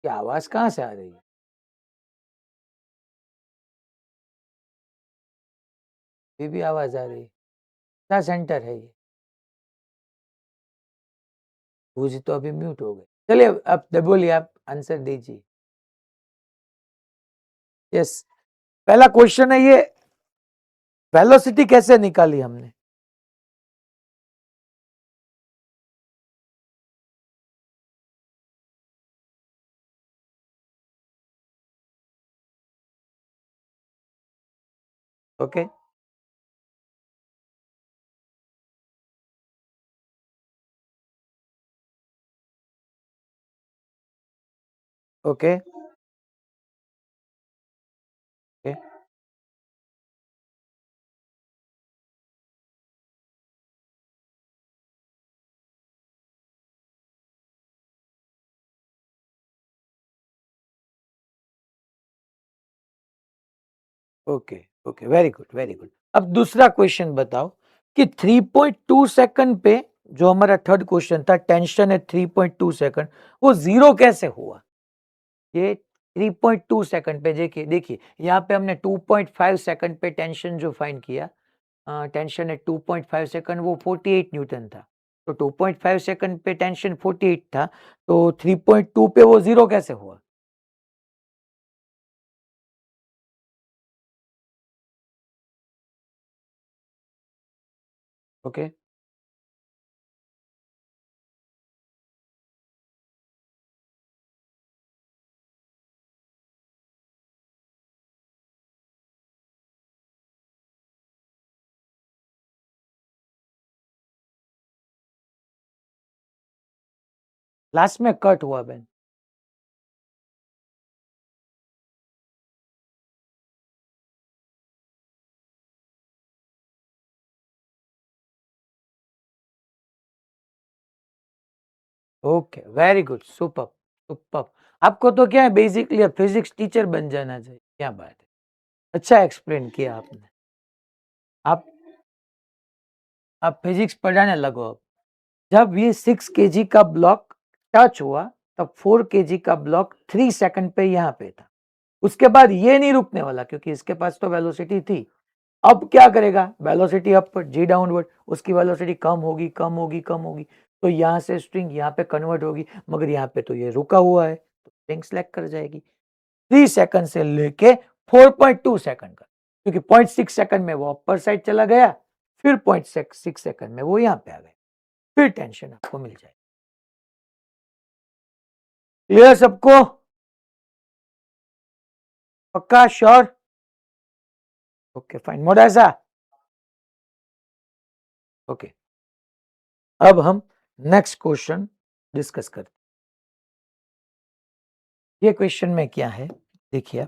क्या आवाज कहाँ से आ रही है? ये भी आवाज आ रही है। क्या सेंटर है ये? भूज तो अभी म्यूट हो गए। चलिए अब दबोली आप आंसर दीजिए। यस, पहला क्वेश्चन है ये, वेलोसिटी कैसे निकाली हमने? Okay, okay, okay, okay, okay, very good, very good. अब दूसरा क्वेश्चन बताओ कि 3.2 सेकंड पे, जो हमारा थर्ड क्वेश्चन था, टेंशन है 3.2 सेकंड, वो जीरो कैसे हुआ? ये 3.2 सेकंड पे, देखिए देखिए यहाँ पे हमने 2.5 सेकंड पे टेंशन जो फाइंड किया, टेंशन है 2.5 सेकंड, वो 48 न्यूटन था। तो 2.5 सेकंड पे टेंशन 48 था, तो 3.2 पे वो जीरो कैसे हुआ? ओके, लास्ट में कट हुआ बहन। Okay, very good, super, super. आपको तो क्या है, बेसिकली फिजिक्स टीचर बन जाना चाहिए। क्या बात है, अच्छा एक्सप्लेन किया आपने। आप आप फिजिक्स पढ़ाने लगो अब। जब ये 6 kg का ब्लॉक टच हुआ, तब 4 kg का ब्लॉक 3 सेकंड पे यहाँ पे था। उसके बाद ये नहीं रुकने वाला, क्योंकि इसके पास तो वेलोसिटी थी। अब क्या करेगा? वेलोसिटी अपवर्ड, जी डाउनवर्ड, उसकी वेलोसिटी कम होगी, कम होगी, कम होगी। तो यहाँ से स्ट्रिंग यहाँ पे कन्वर्ट होगी, मगर यहाँ पे तो ये रुका हुआ है, तो स्ट्रिंग सेलेक्ट कर जाएगी। 3 सेकंड से लेके 4.2 सेकंड का, क्योंकि 0.6 सेकंड में वो अपर साइड चला गया, फिर 0.6 सेकंड में वो यहाँ पे आ गए, फिर टेंशन आपको मिल जाएगी। क्लियर सबको? पक्का, sure? Okay, fine, Modasa. Okay, अब हम नेक्स्ट क्वेश्चन डिस्कस करते हैं। ये क्वेश्चन में क्या है, देखिए,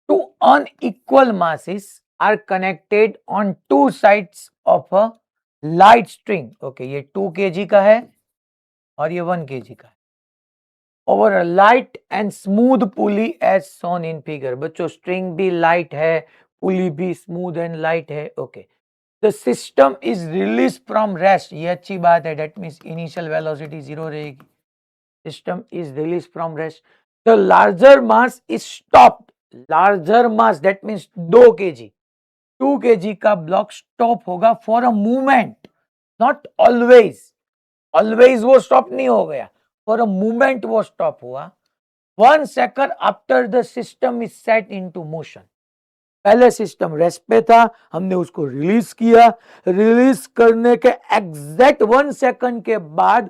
to unequal masses are connected on two sides of a light string. Okay, ये 2 kg का है और ये 1 kg का है, over a light and smooth pulley as shown in figure. बच्चों string भी light है, pulley भी smooth and light है. Okay. The system is released from rest. ये अच्छी बात है. That means initial velocity 0 रहेगी. System is released from rest. The larger mass is stopped. Larger mass that means 2 kg. 2 kg का ब्लॉक स्टॉप होगा for a movement, not always. Always वो स्टॉप नहीं हो गया, फॉर अ मूवमेंट वो स्टॉप हुआ 1 second after the system is set into motion. पहले सिस्टम रेस्ट पे था, हमने उसको रिलीज किया. रिलीज करने के एग्जैक्ट 1 सेकंड के बाद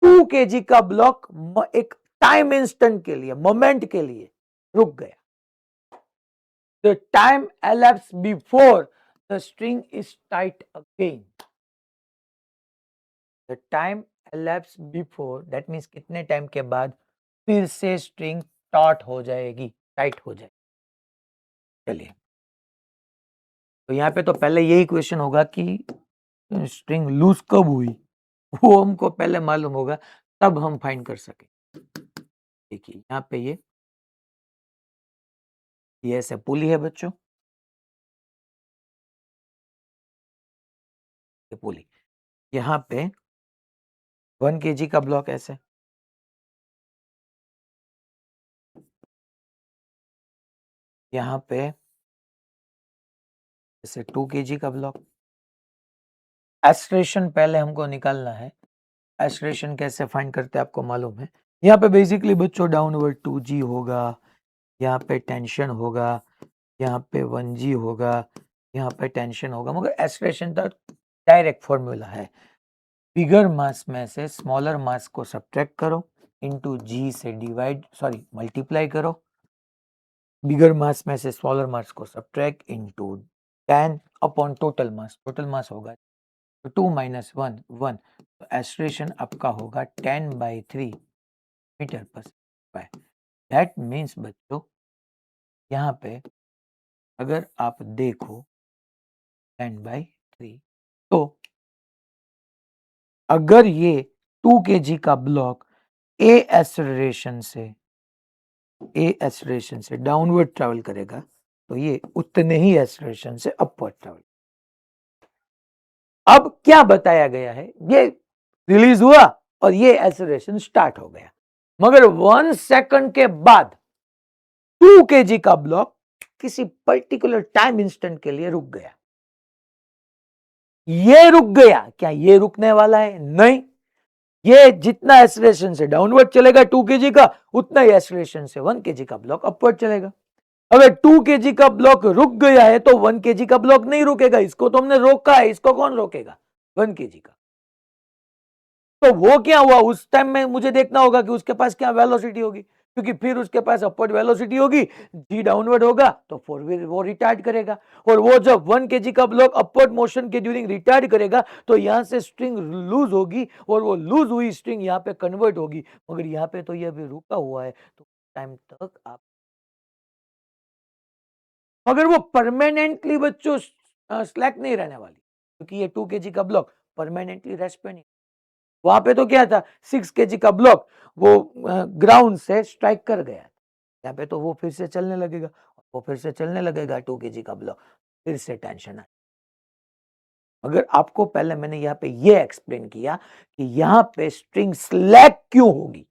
2 kg का ब्लॉक एक टाइम इंस्टेंट के लिए, मोमेंट के लिए रुक गया. The time elapsed before the string is tight again. The time elapsed before, that means कितने टाइम के बाद फिर से स्ट्रिंग taut हो जाएगी, टाइट हो जाएगी. चलिए, तो यहाँ पे तो पहले यही क्वेश्चन होगा कि स्ट्रिंग लूज कब हुई, वो हमको पहले मालूम होगा, तब हम फाइंड कर सके. देखिए यहाँ पे ये ऐसे पुली है बच्चों, ये पुली. यहाँ पे 1 kg का ब्लॉक ऐसे, यहाँ पे जैसे 2 kg का ब्लॉक. एक्सलेरेशन पहले हमको निकालना है. एक्सलेरेशन कैसे फाइंड करते हैं आपको मालूम है. यहाँ पे बेसिकली बच्चों डाउनवर्ड 2g होगा, यहाँ पे टेंशन होगा, यहाँ पे 1g होगा, यहाँ पे टेंशन होगा. मगर एक्सलेरेशन का डायरेक्ट फॉर्मूला है, बिगर मास में से स्मॉलर मास को सब्ट्रैक्ट करो, इनटू g से डिवाइड मल्टीप्लाई करो. बिगर मास में से स्मॉलर मास को subtract into 10 upon total mass. Total mass होगा 2 minus 1 1. तो एक्सलेरेशन आपका होगा 10/3 मीटर पर सेकंड. दैट मीन्स बच्चों यहाँ पे अगर आप देखो 10/3, तो अगर ये 2 kg का ब्लॉक ए एक्सलेरेशन से डाउनवर्ड ट्रेवल करेगा, तो ये उतने ही एक्सलेरेशन से अपवर्ड ट्रेवल. अब क्या बताया गया है, ये रिलीज हुआ और ये एक्सेलरेशन स्टार्ट हो गया, मगर 1 सेकंड के बाद 2 kg का ब्लॉक किसी पर्टिकुलर टाइम इंस्टेंट के लिए रुक गया. ये रुक गया, क्या ये रुकने वाला है? नहीं. ये जितना एक्सेलरेशन से डाउनवर्ड चलेगा 2 kg का, उतना ही एक्सेलरेशन से 1 kg का ब्लॉक अपवर्ड चलेगा. अगर 2 kg का ब्लॉक रुक गया है तो 1 kg का ब्लॉक नहीं रुकेगा. इसको तो हमने रोका है, इसको कौन रोकेगा? 1 kg का. तो वो क्या हुआ, उस टाइम में मुझे देखना होगा कि उसके पास क्या वेलोसिटी होगी, क्योंकि फिर उसके पास अपवर्ड वेलोसिटी होगी, जी डाउनवर्ड होगा तो फिर वो रिटार्ड करेगा. और वो जब 1 kg का ब्लॉक अपवर्ड मोशन के ड्यूरिंग रिटार्ड करेगा तो यहां से स्ट्रिंग लूज होगी और वो लूज हुई स्ट्रिंग यहाँ पे कन्वर्ट होगी. मगर यहाँ पे तो ये अभी रुका हुआ है, तो टाइम तक आप, मगर वो परमानेंटली बच्चों स्लैक नहीं रहने वाली, क्योंकि ये 2 kg का ब्लॉक परमानेंटली रेस्ट पे नहीं. वहां पे तो क्या था, 6 kg का ब्लॉक वो ग्राउंड से स्ट्राइक कर गया. यहाँ पे तो वो फिर से चलने लगेगा, वो फिर से चलने लगेगा 2 kg का ब्लॉक, फिर से टेंशन है. अगर आपको पहले मैंने यहाँ पे ये एक्सप्लेन किया कि यहाँ पे स्ट्रिंग स्लैक क्यों होगी,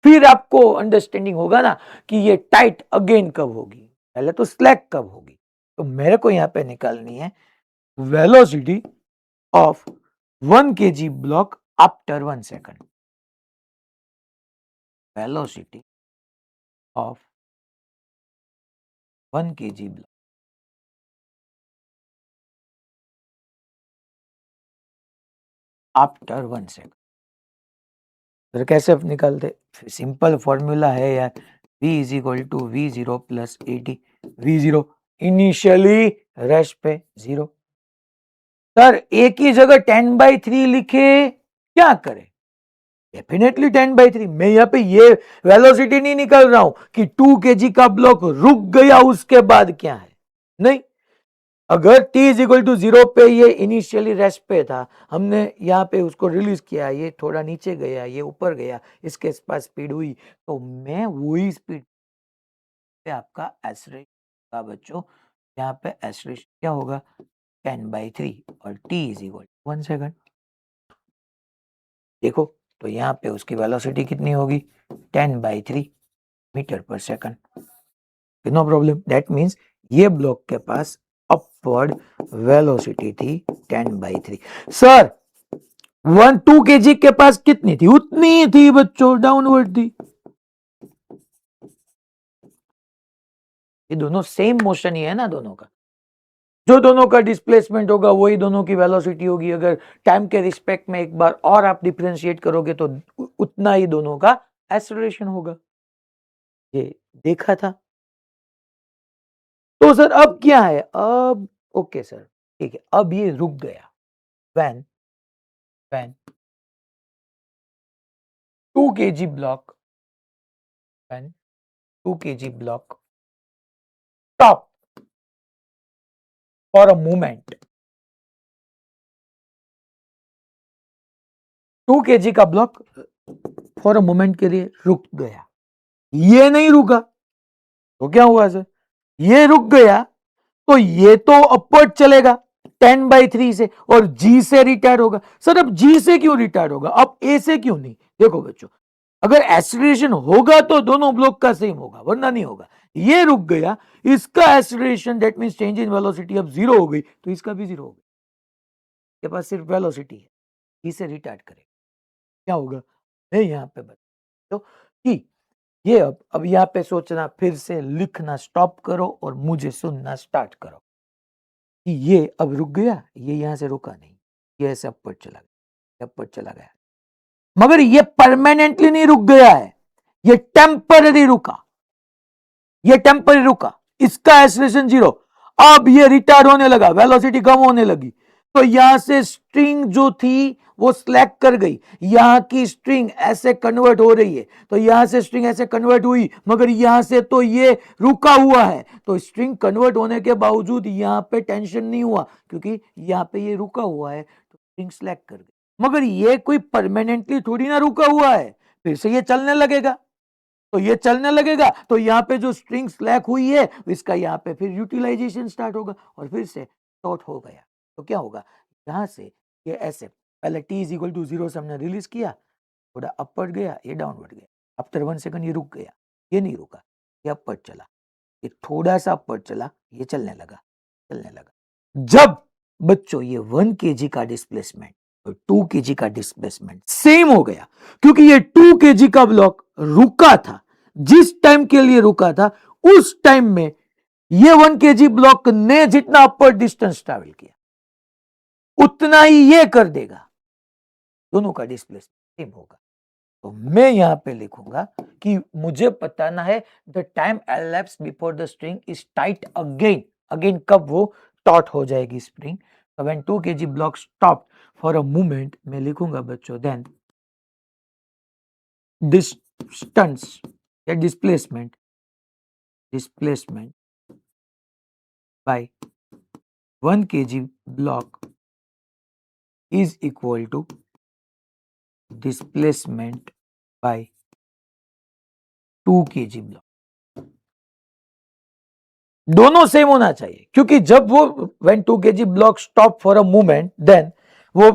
फिर आपको अंडरस्टैंडिंग होगा ना कि ये टाइट अगेन कब होगी. पहले तो स्लैक कब होगी, तो मेरे को यहाँ पे निकालनी है velocity of 1 kg block after 1 second. Velocity of 1 kg block after 1 second. तो कैसे निकालते, सिंपल फॉर्मूला है यार, v is equal to v0 plus AT. v0 initially rest पे 0. सर एक ही जगह 10/3 लिखे, क्या करें? डेफिनेटली 10/3. मैं यहाँ पे ये वेलोसिटी नहीं निकाल रहा हूं कि 2 kg का ब्लॉक रुक गया उसके बाद क्या है, नहीं. अगर t इज इक्वल टू 0 पे ये इनिशियली रेस्ट पे था, हमने यहाँ पे उसको रिलीज किया, ये थोड़ा नीचे गया, ये ऊपर गया, इसके पास स्पीड हुई, तो मैं वही स्पीड पे आपका एक्सलेरेशन का बच्चों, यहाँ पे एक्सलेरेशन क्या होगा 10/3 और t इज इक्वल 1 सेकंड। देखो तो यहाँ पे उसकी वेलोसिटी कितनी होगी 10/3 मीटर पर second. No problem, that means ये ब्लॉक के पास अपवर्ड वेलोसिटी थी 10/3। सर 2 kg के पास कितनी थी? उतनी ही थी बच्चों, डाउनवर्ड थी। ये दोनों सेम मोशन ही है ना दोनों का, जो दोनों का डिस्प्लेसमेंट होगा वही दोनों की वेलोसिटी होगी। अगर टाइम के रिस्पेक्ट में एक बार और आप डिफरेंशिएट करोगे तो उतना ही दोनों का एक्सेलरेशन होगा। ये देखा था। तो सर अब क्या है? अब ओके सर, ठीक है, अब ये रुक गया when 2 kg block, when 2 kg block stop for a moment, 2 kg का ब्लॉक फॉर अ मोमेंट के लिए रुक गया, ये नहीं रुका तो क्या हुआ सर? ये रुक गया तो ये तो अपवर्ड चलेगा 10/3 से और जी से रिटायर्ड होगा। सर अब जी से क्यों रिटायर्ड होगा, अब ए से क्यों नहीं? देखो बच्चों, अगर एक्सीलरेशन होगा तो दोनों ब्लॉक का सेम होगा, वरना नहीं होगा। ये रुक गया, इसका acceleration that means change in velocity अब 0 हो गई, तो इसका भी 0 हो गया। के पास सिर्फ वेलोसिटी है, इसे रिटार्ड करेगा, क्या होगा? मैं यहाँ पे बता कि ये अब यहाँ पे सोचना, फिर से लिखना स्टॉप करो और मुझे सुनना स्टार्ट करो कि ये अब रुक गया, ये यहाँ से रुका नहीं, ये ऐसे अपर चला गया, अपर चला गया, मगर ये परमानेंटली नहीं रुक गया है, ये टेम्पररी रुका, ये टेम्पररी रुका, इसका एक्सीलरेशन 0। अब ये रिटार्ड होने लगा, वेलोसिटी कम होने लगी, तो यहां से स्ट्रिंग जो थी वो स्लैक कर गई, यहां की स्ट्रिंग ऐसे कन्वर्ट हो रही है, तो यहां से स्ट्रिंग ऐसे कन्वर्ट हुई, मगर यहां से तो ये रुका हुआ है, तो स्ट्रिंग कन्वर्ट होने के बावजूद यहां पे टेंशन नहीं हुआ, क्योंकि यहां पे ये रुका हुआ है, तो स्ट्रिंग स्लैक कर गई। मगर ये कोई परमानेंटली थोड़ी ना रुका हुआ है, फिर से ये चलने लगेगा, तो ये चलने लगेगा, तो यहाँ पे जो स्ट्रिंग स्लैक हुई है इसका यहाँ पे फिर यूटिलाइजेशन स्टार्ट होगा और फिर से शॉर्ट हो गया, तो क्या होगा? यहाँ से ये ऐसे पहले t इज इक्वल टू 0 से हमने रिलीज किया, थोड़ा अपवर्ड गया, ये डाउनवर्ड गया, आफ्टर 1 सेकंड ये रुक गया, ये नहीं रुका, ये अपवर्ड चला, ये थोड़ा सा अपवर्ड चला, ये चलने लगा, चलने लगा। जब बच्चों ये 1 kg का डिस्प्लेसमेंट और 2 kg का डिस्प्लेसमेंट सेम हो गया, क्योंकि ये 2 kg का ब्लॉक रुका था, जिस टाइम के लिए रुका था उस टाइम में ये 1 kg ब्लॉक ने जितना अपर डिस्टेंस ट्रैवल किया उतना ही ये कर देगा, दोनों का डिस्प्लेसमेंट सेम होगा। तो मैं यहां पे लिखूंगा कि मुझे बताना है the time elapsed before the string is tight again, again कब वो टॉट हो जाएगी स्प्रिंग। तो when 2 kg block stop for a moment, मैं लिखूंगा बच्चों देन डिस्टेंस या displacement bye 1 kg block is equal to displacement by 2 kg block। दोनों सेम होना चाहिए, क्योंकि जब वो when 2 kg block stop for a moment then वो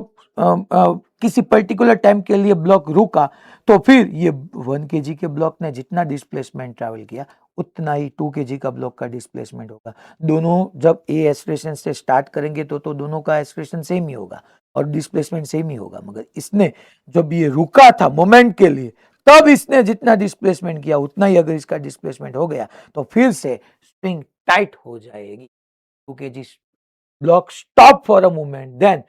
किसी पर्टिकुलर टाइम के लिए ब्लॉक रुका, तो फिर ये 1 kg के ब्लॉक ने जितना डिस्प्लेसमेंट ट्रैवल किया उतना ही 2 kg का ब्लॉक का डिस्प्लेसमेंट होगा। दोनों जब ए एक्सीलरेशन से स्टार्ट करेंगे तो दोनों का एक्सीलरेशन सेम ही होगा और डिस्प्लेसमेंट सेम ही होगा, मगर इसने जब ये रुका था मोमेंट के लिए तब इसने जितना डिस्प्लेसमेंट किया उतना ही अगर इसका डिस्प्लेसमेंट हो गया तो फिर से स्ट्रिंग टाइट हो जाएगी। 2 kg block stop for a moment, then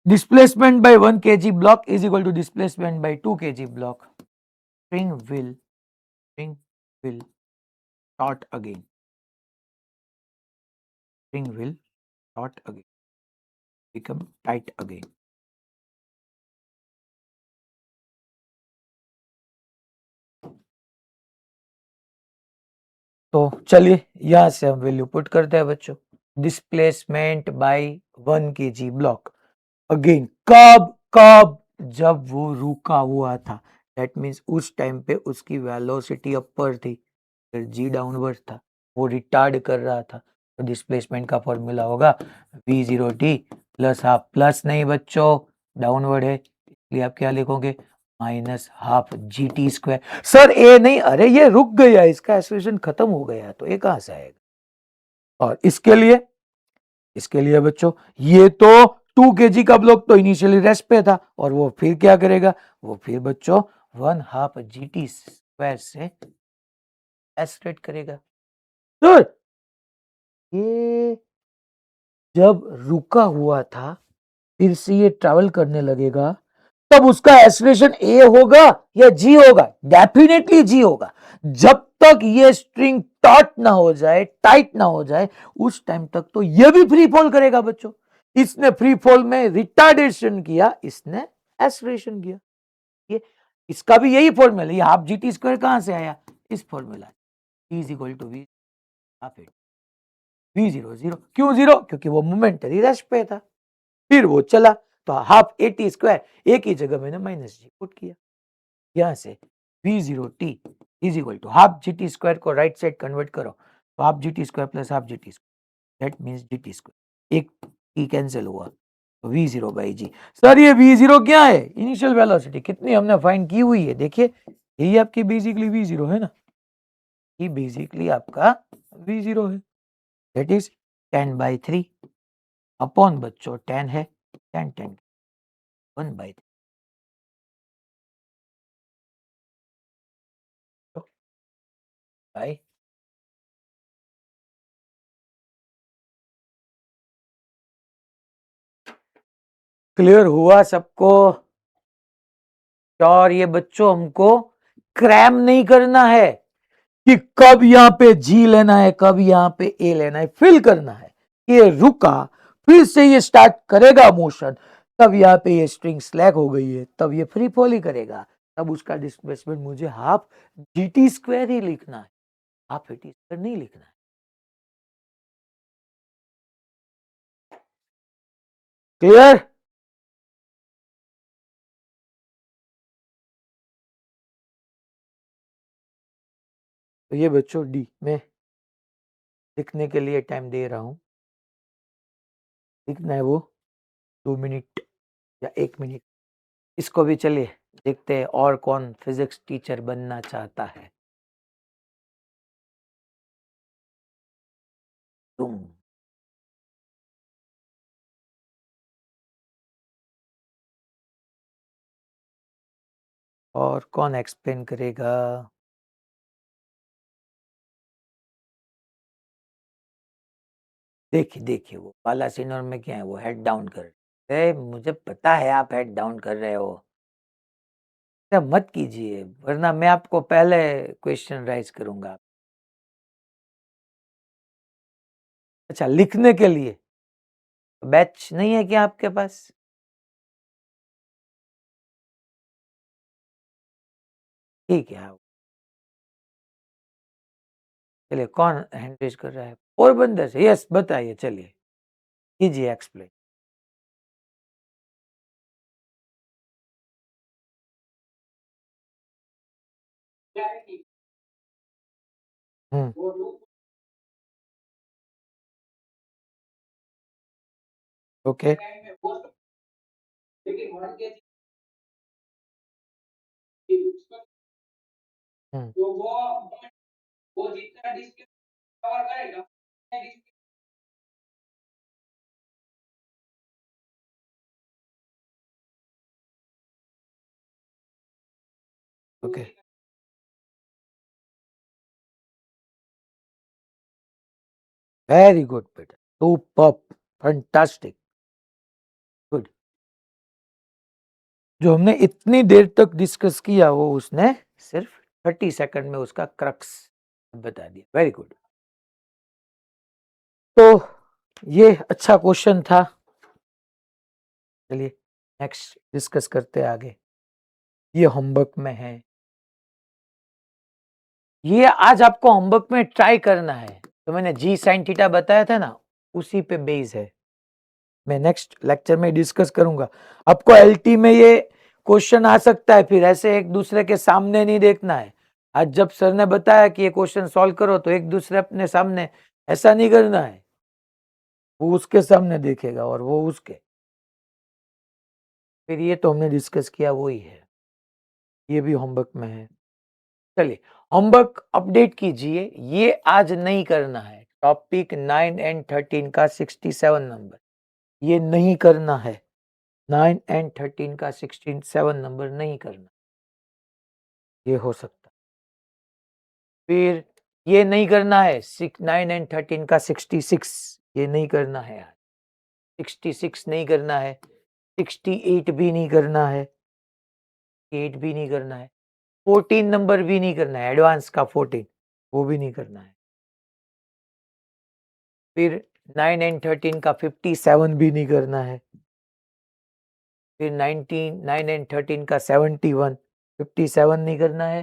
displacement by 1 kg block is equal to displacement by 2 kg block. String will taut again. String will taut again, become tight again. तो चलिए यहां से हम वैल्यू पुट करते हैं बच्चों। Displacement bye 1 kg block again कब कब, जब वो रुका हुआ था, दैट मीन्स उस टाइम पे उसकी वेलोसिटी अपर थी, फिर जी डाउनवर्ड था, वो रिटार्ड कर रहा था। तो डिस्प्लेसमेंट का फॉर्मूला होगा v0t प्लस हाफ, प्लस नहीं बच्चों डाउनवर्ड है, इसलिए आप क्या लिखोगे minus half G T square. Sir ए नहीं, अरे ये रुक गया, इसका एक्सेलरेशन खत्म हो गया, तो ये कहां से आएगा। और इसके लिए बच्चों ये तो 2 kg का ब्लॉक तो इनिशियली रेस्ट पे था, और वो फिर क्या करेगा, वो फिर बच्चों 1/2 जी टी स्क्वायर से एक्सलेरेट करेगा। तो ये जब रुका हुआ था फिर से ये ट्रैवल करने लगेगा, तब उसका एक्सेलरेशन ए होगा या जी होगा, डेफिनेटली जी होगा। जब तक ये स्ट्रिंग टॉट ना हो जाए, टाइट ना हो जाए, उस टाइम तक तो ये भी फ्री फॉल करेगा बच्चों। इसने फ्री फॉल में रिटार्डेशन किया, इसने एक्सेलरेशन किया। ये इसका भी यही फॉर्मूला, ये हाफ जी टी स्क्वायर कहां से आया, इस formula, is equal to V half it V zero zero. क्यों जीरो, क्योंकि वो मोमेंटरी रेस्ट पे था, फिर वो चला, तो हाफ ए टी स्क्वायर एक ही जगह मैंने माइनस जी पुट किया। यहां से v0t is equal to half G T square को राइट साइड कन्वर्ट करो, तो half G T square plus half G T square, that means G T square, एक टी कैंसिल हुआ, तो v0 बाई जी। सर ये v0 क्या है, इनिशियल वेलोसिटी कितनी हमने फाइंड की हुई है, देखिए यही आपकी बेसिकली v0 है ना, ये बेसिकली आपका v0 है, दैट इज 10/3 अपॉन बच्चों 10 है, 10 1/3 बाई। क्लियर हुआ सबको। और ये बच्चों हमको क्रैम नहीं करना है कि कब यहां पे जी लेना है, कब यहां पे ए लेना है, फिल करना है। ये रुका, फिर से ये स्टार्ट करेगा मोशन, तब यहाँ पे ये स्ट्रिंग स्लैक हो गई है, तब ये फ्री फॉल ही करेगा, तब उसका डिस्प्लेसमेंट मुझे हाफ जी टी स्क्वायर ही लिखना है, हाफ ए टी स्क्वायर नहीं लिखना है। क्लियर। तो ये बच्चों डी में लिखने के लिए टाइम दे रहा हूं, लिखना है वो 2 मिनट या 1 मिनट। इसको भी चलिए देखते हैं और कौन फिजिक्स टीचर बनना चाहता है। तुम और कौन एक्सप्लेन करेगा। देखिए देखिए वो बालासिनोर में क्या है, वो हेड डाउन कर रहे हैं। मुझे पता है आप हेड डाउन कर रहे हो, ऐसा मत कीजिए वरना मैं आपको पहले क्वेश्चन राइज करूंगा। अच्छा लिखने के लिए बैच नहीं है क्या आपके पास। ठीक है आओ। चलिए कौन हैंड रेज कर रहा है, पोरबंदर से, यस बताइए, चलिए कीजिए एक्सप्लेन। हम्म। ओके। हम्म। ओके वेरी गुड बेटा, सुपर फैंटास्टिक गुड। जो हमने इतनी देर तक डिस्कस किया वो उसने सिर्फ 30 सेकंड में उसका क्रक्स बता दिया, वेरी गुड। तो ये अच्छा क्वेश्चन था, चलिए नेक्स्ट डिस्कस करते हैं आगे। ये होमवर्क में है। ये आज आपको होमवर्क में ट्राई करना है। तो मैंने जी साइन थीटा बताया था ना, उसी पे बेस है। मैं नेक्स्ट लेक्चर में डिस्कस करूंगा। आपको एलटी में ये क्वेश्चन आ सकता है, फिर ऐसे एक दूसरे के सामने नहीं देखना है। आज जब सर ने बताया कि ये क्वेश्चन सॉल्व करो तो एक दूसरे अपने सामने ऐसा नहीं करना है, वो उसके सामने देखेगा और वो उसके। फिर ये तो हमने डिस्कस किया, वो ही है, ये भी होमवर्क में है। चलिए होमवर्क अपडेट कीजिए। ये आज नहीं करना है, टॉपिक 9 एंड 13 का 67 नंबर ये नहीं करना है। 9 एंड 13 का 67 नंबर नहीं करना, ये हो सकता। फिर ये नहीं करना है 9 एंड 13 का 66, ये नहीं करना है यार। 66 नहीं करना है, 68 भी नहीं करना है, 8 भी नहीं करना है, 14 नंबर भी नहीं करना है, एडवांस का 14 वो भी नहीं करना है। फिर 9 एंड 13 का 57 भी नहीं करना है। फिर 9 एंड 13 का 71, 57 नहीं करना है,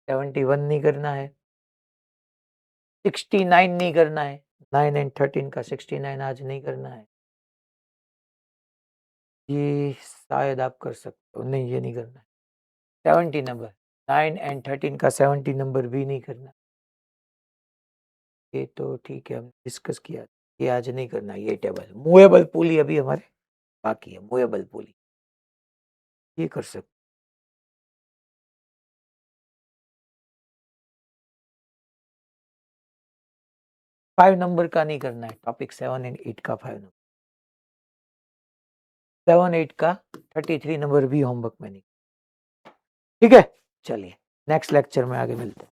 71 नहीं करना है, 69 नहीं करना है। 9 एंड 13 का 69 आज नहीं करना है। ये शायद आप कर सकते हो, नहीं ये नहीं करना है। 70 नंबर, 9 एंड 13 का 70 नंबर भी नहीं करना। ये तो ठीक है, हम डिस्कस किया, ये आज नहीं करना। ये टेबल मूवेबल पुली अभी हमारे बाकी है, मूवेबल पुली ये कर सकते। 5 नंबर का नहीं करना है, टॉपिक 7 एंड 8 का 5 नंबर, 7 8 का 33 नंबर भी होमवर्क में नहीं। ठीक है, चलिए नेक्स्ट लेक्चर में आगे मिलते हैं।